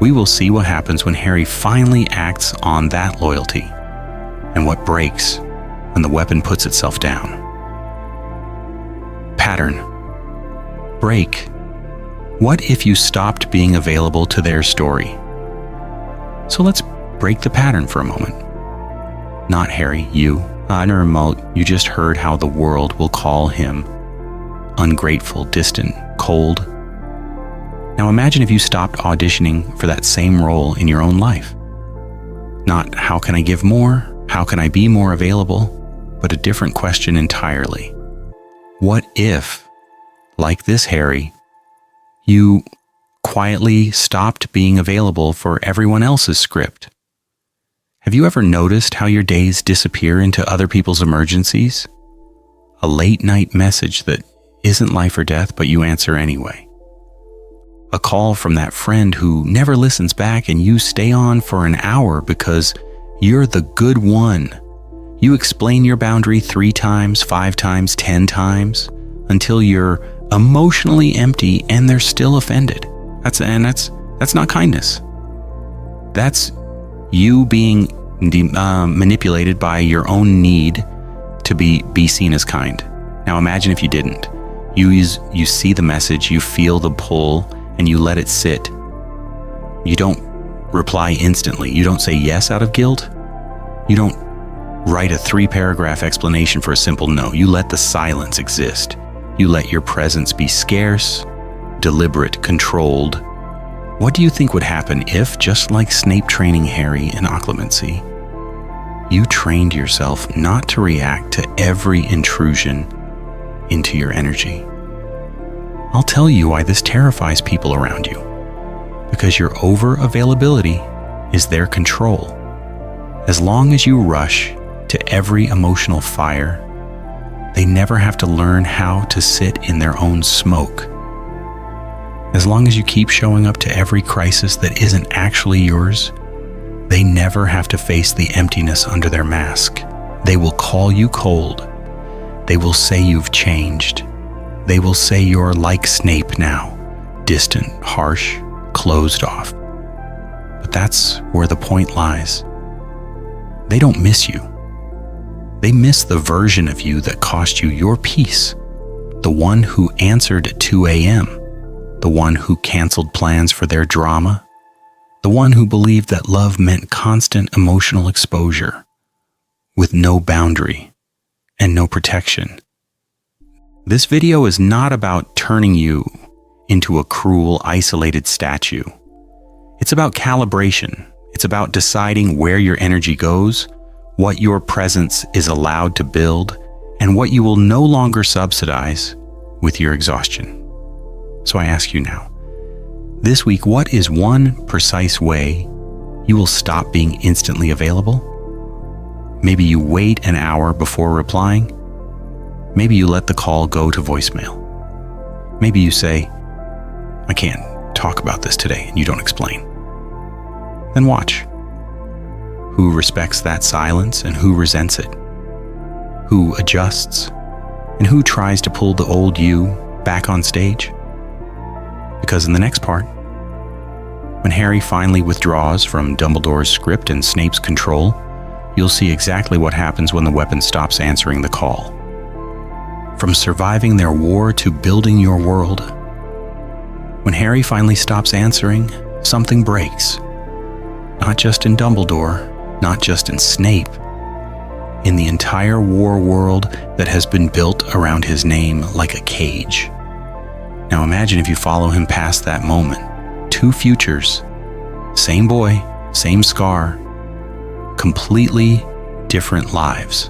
we will see what happens when Harry finally acts on that loyalty and what breaks when the weapon puts itself down. Pattern. Break. What if you stopped being available to their story? So let's break the pattern for a moment. Not Harry, you. You just heard how the world will call him ungrateful, distant, cold. Now imagine if you stopped auditioning for that same role in your own life. Not how can I give more? How can I be more available? But a different question entirely. What if, like this Harry, you quietly stopped being available for everyone else's script? Have you ever noticed how your days disappear into other people's emergencies? A late night message that isn't life or death, but you answer anyway. A call from that friend who never listens back and you stay on for an hour because you're the good one. You explain your boundary 3 times, 5 times, 10 times until you're emotionally empty and they're still offended. That's not kindness. That's you being manipulated by your own need to be seen as kind. Now imagine if you didn't. You see the message, you feel the pull, and you let it sit. You don't reply instantly. You don't say yes out of guilt. You don't write a 3-paragraph explanation for a simple no. You let the silence exist. You let your presence be scarce, deliberate, controlled. What do you think would happen if, just like Snape training Harry in occlumency, you trained yourself not to react to every intrusion into your energy? I'll tell you why this terrifies people around you. Because your over-availability is their control. As long as you rush to every emotional fire, they never have to learn how to sit in their own smoke. As long as you keep showing up to every crisis that isn't actually yours, they never have to face the emptiness under their mask. They will call you cold. They will say you've changed. They will say you're like Snape now, distant, harsh, closed off. But that's where the point lies. They don't miss you. They miss the version of you that cost you your peace, the one who answered at 2 a.m., the one who canceled plans for their drama, the one who believed that love meant constant emotional exposure, with no boundary and no protection. This video is not about turning you into a cruel, isolated statue. It's about calibration. It's about deciding where your energy goes, what your presence is allowed to build, and what you will no longer subsidize with your exhaustion. So I ask you now, this week, what is one precise way you will stop being instantly available? Maybe you wait an hour before replying. Maybe you let the call go to voicemail. Maybe you say, I can't talk about this today, and you don't explain. Then watch. Who respects that silence and who resents it? Who adjusts and who tries to pull the old you back on stage? Because in the next part, when Harry finally withdraws from Dumbledore's script and Snape's control, you'll see exactly what happens when the weapon stops answering the call. From surviving their war to building your world, when Harry finally stops answering, something breaks. Not just in Dumbledore, not just in Snape, in the entire war world that has been built around his name like a cage. Now imagine if you follow him past that moment. 2 futures, same boy, same scar, completely different lives.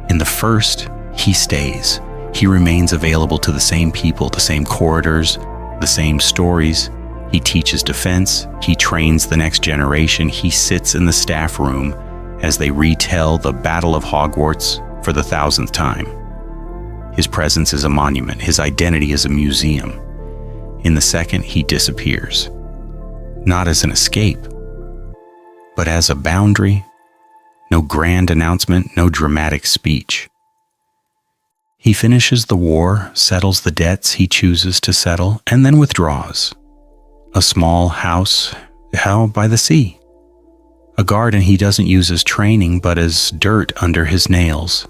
In the first, he stays. He remains available to the same people, the same corridors, the same stories. He teaches defense. He trains the next generation. He sits in the staff room as they retell the Battle of Hogwarts for the 1000th time. His presence is a monument. His identity is a museum. In the second, he disappears. Not as an escape, but as a boundary. No grand announcement, no dramatic speech. He finishes the war, settles the debts he chooses to settle, and then withdraws. A small house held by the sea. A garden he doesn't use as training, but as dirt under his nails.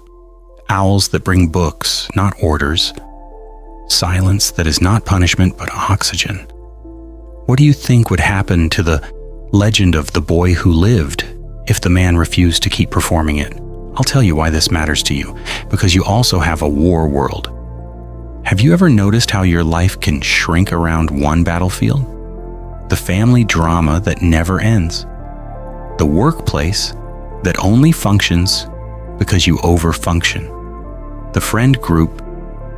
Owls that bring books, not orders. Silence that is not punishment, but oxygen. What do you think would happen to the legend of the boy who lived if the man refused to keep performing it? I'll tell you why this matters to you, because you also have a war world. Have you ever noticed how your life can shrink around one battlefield? The family drama that never ends. The workplace that only functions because you overfunction. The friend group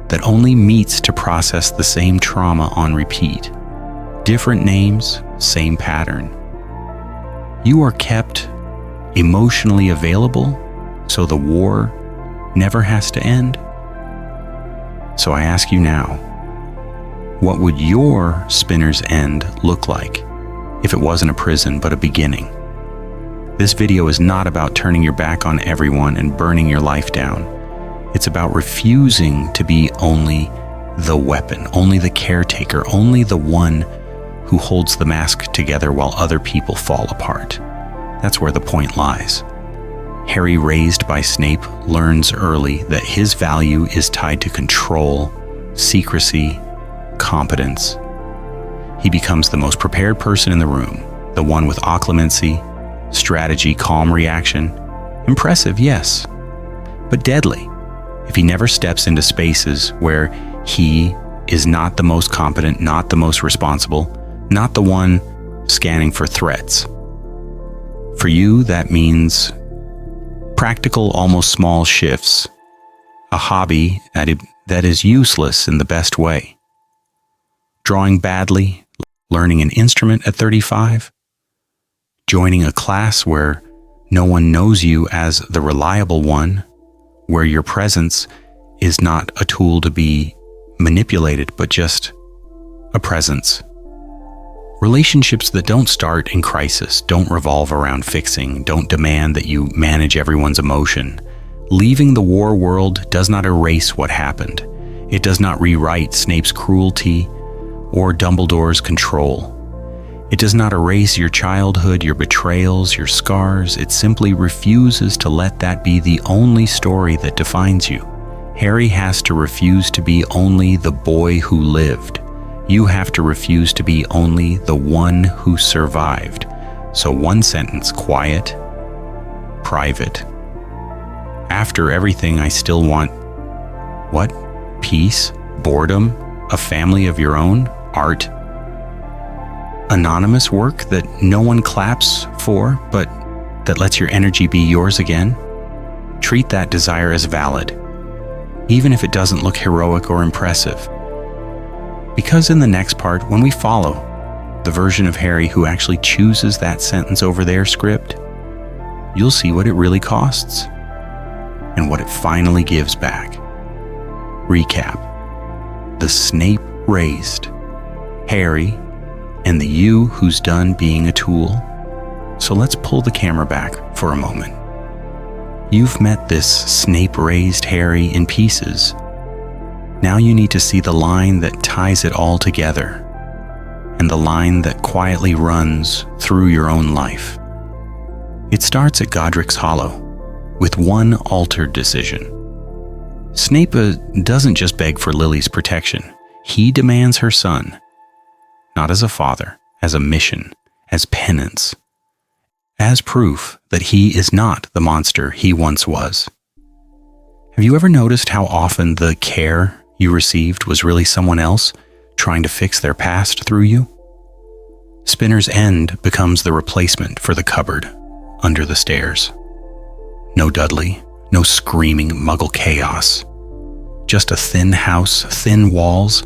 that only meets to process the same trauma on repeat. Different names, same pattern. You are kept emotionally available so the war never has to end. So I ask you now, what would your spinner's end look like if it wasn't a prison but a beginning? This video is not about turning your back on everyone and burning your life down. It's about refusing to be only the weapon, only the caretaker, only the one who holds the mask together while other people fall apart. That's where the point lies. Harry, raised by Snape, learns early that his value is tied to control, secrecy, competence. He becomes the most prepared person in the room, the one with occlumency, strategy, calm reaction. Impressive, yes, but deadly if he never steps into spaces where he is not the most competent, not the most responsible, not the one scanning for threats. For you, that means practical, almost small shifts, a hobby that is useless in the best way. Drawing badly, learning an instrument at 35, joining a class where No one knows you as the reliable one, where your presence is not a tool to be manipulated, but just a presence. Relationships that don't start in crisis, don't revolve around fixing, don't demand that you manage everyone's emotion. Leaving the war world does not erase what happened. It does not rewrite Snape's cruelty or Dumbledore's control. It does not erase your childhood, your betrayals, your scars. It simply refuses to let that be the only story that defines you. Harry has to refuse to be only the boy who lived. You have to refuse to be only the one who survived. So one sentence, quiet, private. After everything, I still want what? Peace, boredom, a family of your own, art, anonymous work that no one claps for, but that lets your energy be yours again. Treat that desire as valid, even if it doesn't look heroic or impressive. Because in the next part, when we follow the version of Harry who actually chooses that sentence over their script, you'll see what it really costs and what it finally gives back. Recap. The Snape raised Harry and the you who's done being a tool. So let's pull the camera back for a moment. You've met this Snape-raised Harry in pieces. Now you need to see the line that ties it all together, and the line that quietly runs through your own life. It starts at Godric's Hollow, with one altered decision. Snape doesn't just beg for Lily's protection. He demands her son, not as a father, as a mission, as penance, as proof that he is not the monster he once was. Have you ever noticed how often the care you received was really someone else trying to fix their past through you? Spinner's End becomes the replacement for the cupboard under the stairs. No Dudley, no screaming muggle chaos. Just a thin house, thin walls,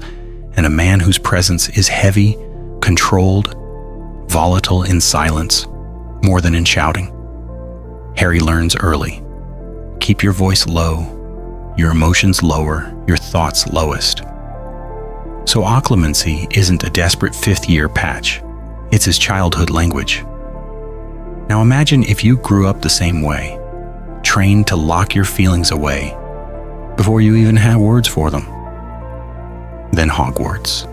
and a man whose presence is heavy, controlled, volatile in silence, more than in shouting. Harry learns early. Keep your voice low, your emotions lower, your thoughts lowest. So occlumency isn't a desperate fifth-year patch. It's his childhood language. Now imagine if you grew up the same way, trained to lock your feelings away before you even had words for them. Then Hogwarts.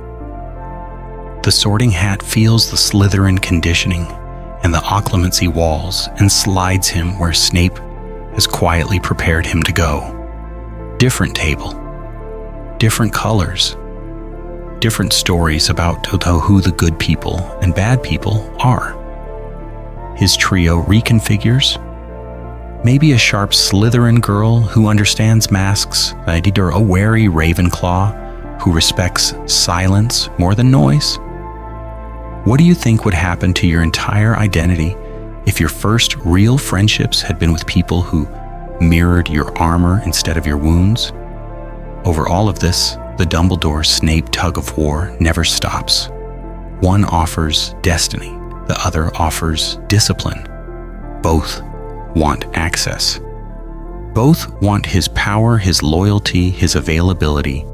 The Sorting Hat feels the Slytherin conditioning and the occlumency walls and slides him where Snape has quietly prepared him to go. Different table, different colors, different stories about who the good people and bad people are. His trio reconfigures. Maybe a sharp Slytherin girl who understands masks, or a wary Ravenclaw who respects silence more than noise. What do you think would happen to your entire identity if your first real friendships had been with people who mirrored your armor instead of your wounds? Over all of this, the Dumbledore-Snape tug-of-war never stops. One offers destiny, the other offers discipline. Both want access. Both want his power, his loyalty, his availability.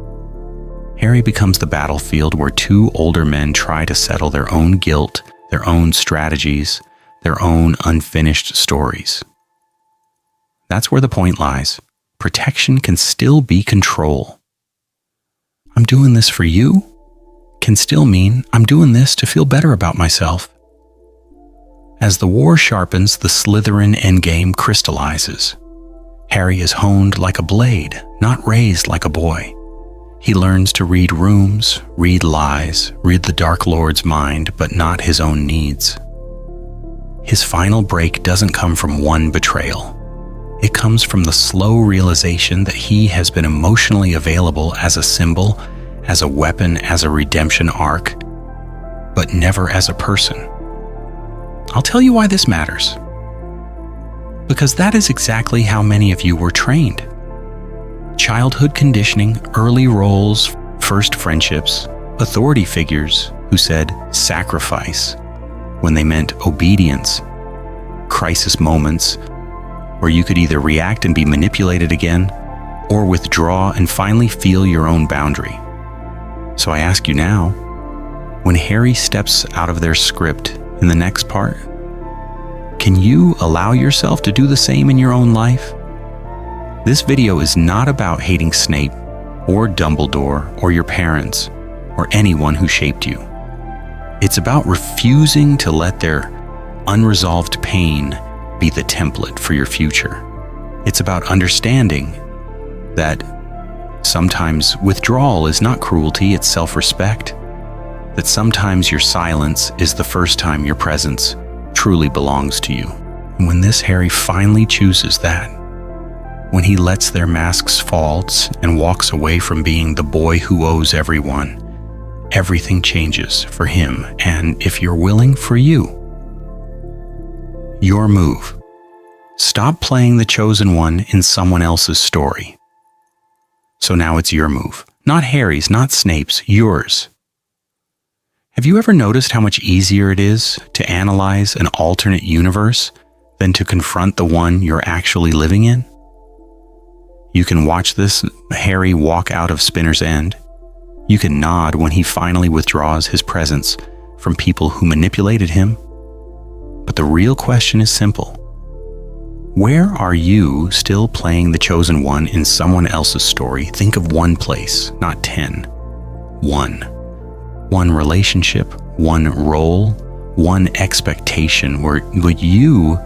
Harry becomes the battlefield where two older men try to settle their own guilt, their own strategies, their own unfinished stories. That's where the point lies. Protection can still be control. I'm doing this for you can still mean I'm doing this to feel better about myself. As the war sharpens, the Slytherin endgame crystallizes. Harry is honed like a blade, not raised like a boy. He learns to read rooms, read lies, read the Dark Lord's mind, but not his own needs. His final break doesn't come from one betrayal. It comes from the slow realization that he has been emotionally available as a symbol, as a weapon, as a redemption arc, but never as a person. I'll tell you why this matters. Because that is exactly how many of you were trained. Childhood conditioning, early roles, first friendships, authority figures who said sacrifice when they meant obedience, crisis moments where you could either react and be manipulated again, or withdraw and finally feel your own boundary. So I ask you now, when Harry steps out of their script in the next part, can you allow yourself to do the same in your own life? This video is not about hating Snape or Dumbledore or your parents or anyone who shaped you. It's about refusing to let their unresolved pain be the template for your future. It's about understanding that sometimes withdrawal is not cruelty, it's self-respect. That sometimes your silence is the first time your presence truly belongs to you. And when this Harry finally chooses that, when he lets their masks fall and walks away from being the boy who owes everyone, everything changes for him, and if you're willing, for you. Your move. Stop playing the chosen one in someone else's story. So now it's your move. Not Harry's, not Snape's, yours. Have you ever noticed how much easier it is to analyze an alternate universe than to confront the one you're actually living in? You can watch this Harry walk out of Spinner's End. You can nod when he finally withdraws his presence from people who manipulated him. But the real question is simple. Where are you still playing the chosen one in someone else's story? Think of one place, not 10. One relationship, one role, one expectation where you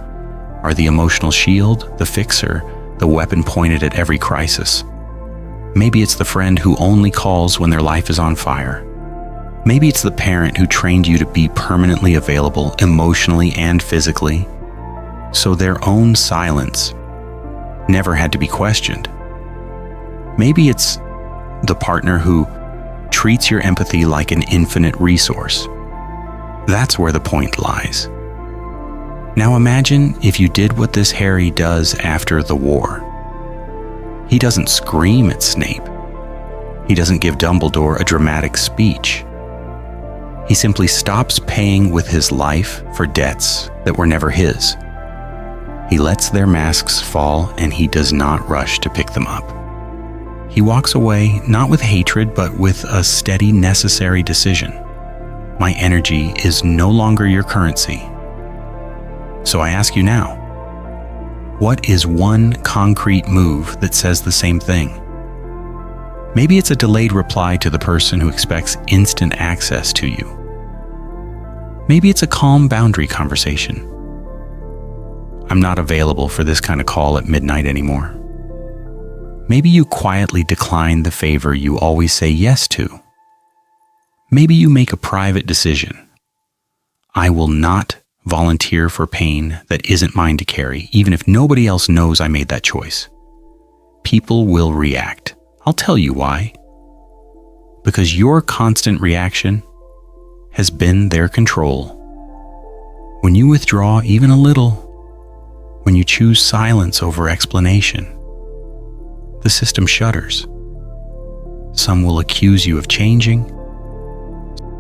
are the emotional shield, the fixer, the weapon pointed at every crisis. Maybe it's the friend who only calls when their life is on fire. Maybe it's the parent who trained you to be permanently available emotionally and physically, so their own silence never had to be questioned. Maybe it's the partner who treats your empathy like an infinite resource. That's where the point lies. Now imagine if you did what this Harry does after the war. He doesn't scream at Snape. He doesn't give Dumbledore a dramatic speech. He simply stops paying with his life for debts that were never his. He lets their masks fall and he does not rush to pick them up. He walks away not with hatred but with a steady, necessary decision. My energy is no longer your currency. So I ask you now, what is one concrete move that says the same thing? Maybe it's a delayed reply to the person who expects instant access to you. Maybe it's a calm boundary conversation. I'm not available for this kind of call at midnight anymore. Maybe you quietly decline the favor you always say yes to. Maybe you make a private decision. I will not volunteer for pain that isn't mine to carry, even if nobody else knows I made that choice. People will react. I'll tell you why. Because your constant reaction has been their control. When you withdraw even a little, when you choose silence over explanation, the system shudders. Some will accuse you of changing.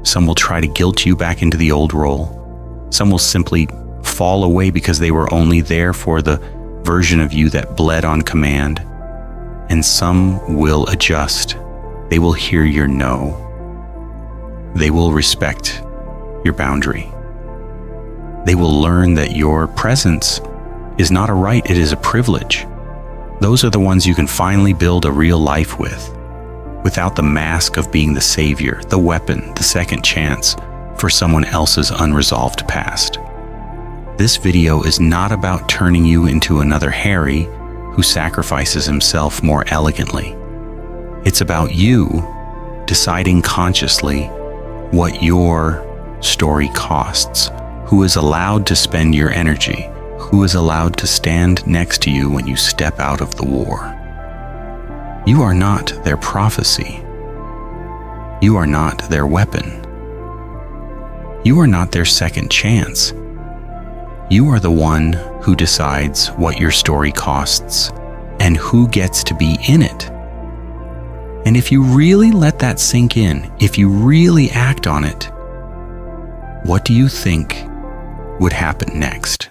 Some will try to guilt you back into the old role. Some will simply fall away because they were only there for the version of you that bled on command. And some will adjust. They will hear your no. They will respect your boundary. They will learn that your presence is not a right, it is a privilege. Those are the ones you can finally build a real life with, without the mask of being the savior, the weapon, the second chance for someone else's unresolved past. This video is not about turning you into another Harry who sacrifices himself more elegantly. It's about you deciding consciously what your story costs, who is allowed to spend your energy, who is allowed to stand next to you when you step out of the war. You are not their prophecy. You are not their weapon. You are not their second chance. You are the one who decides what your story costs and who gets to be in it. And if you really let that sink in, if you really act on it, what do you think would happen next?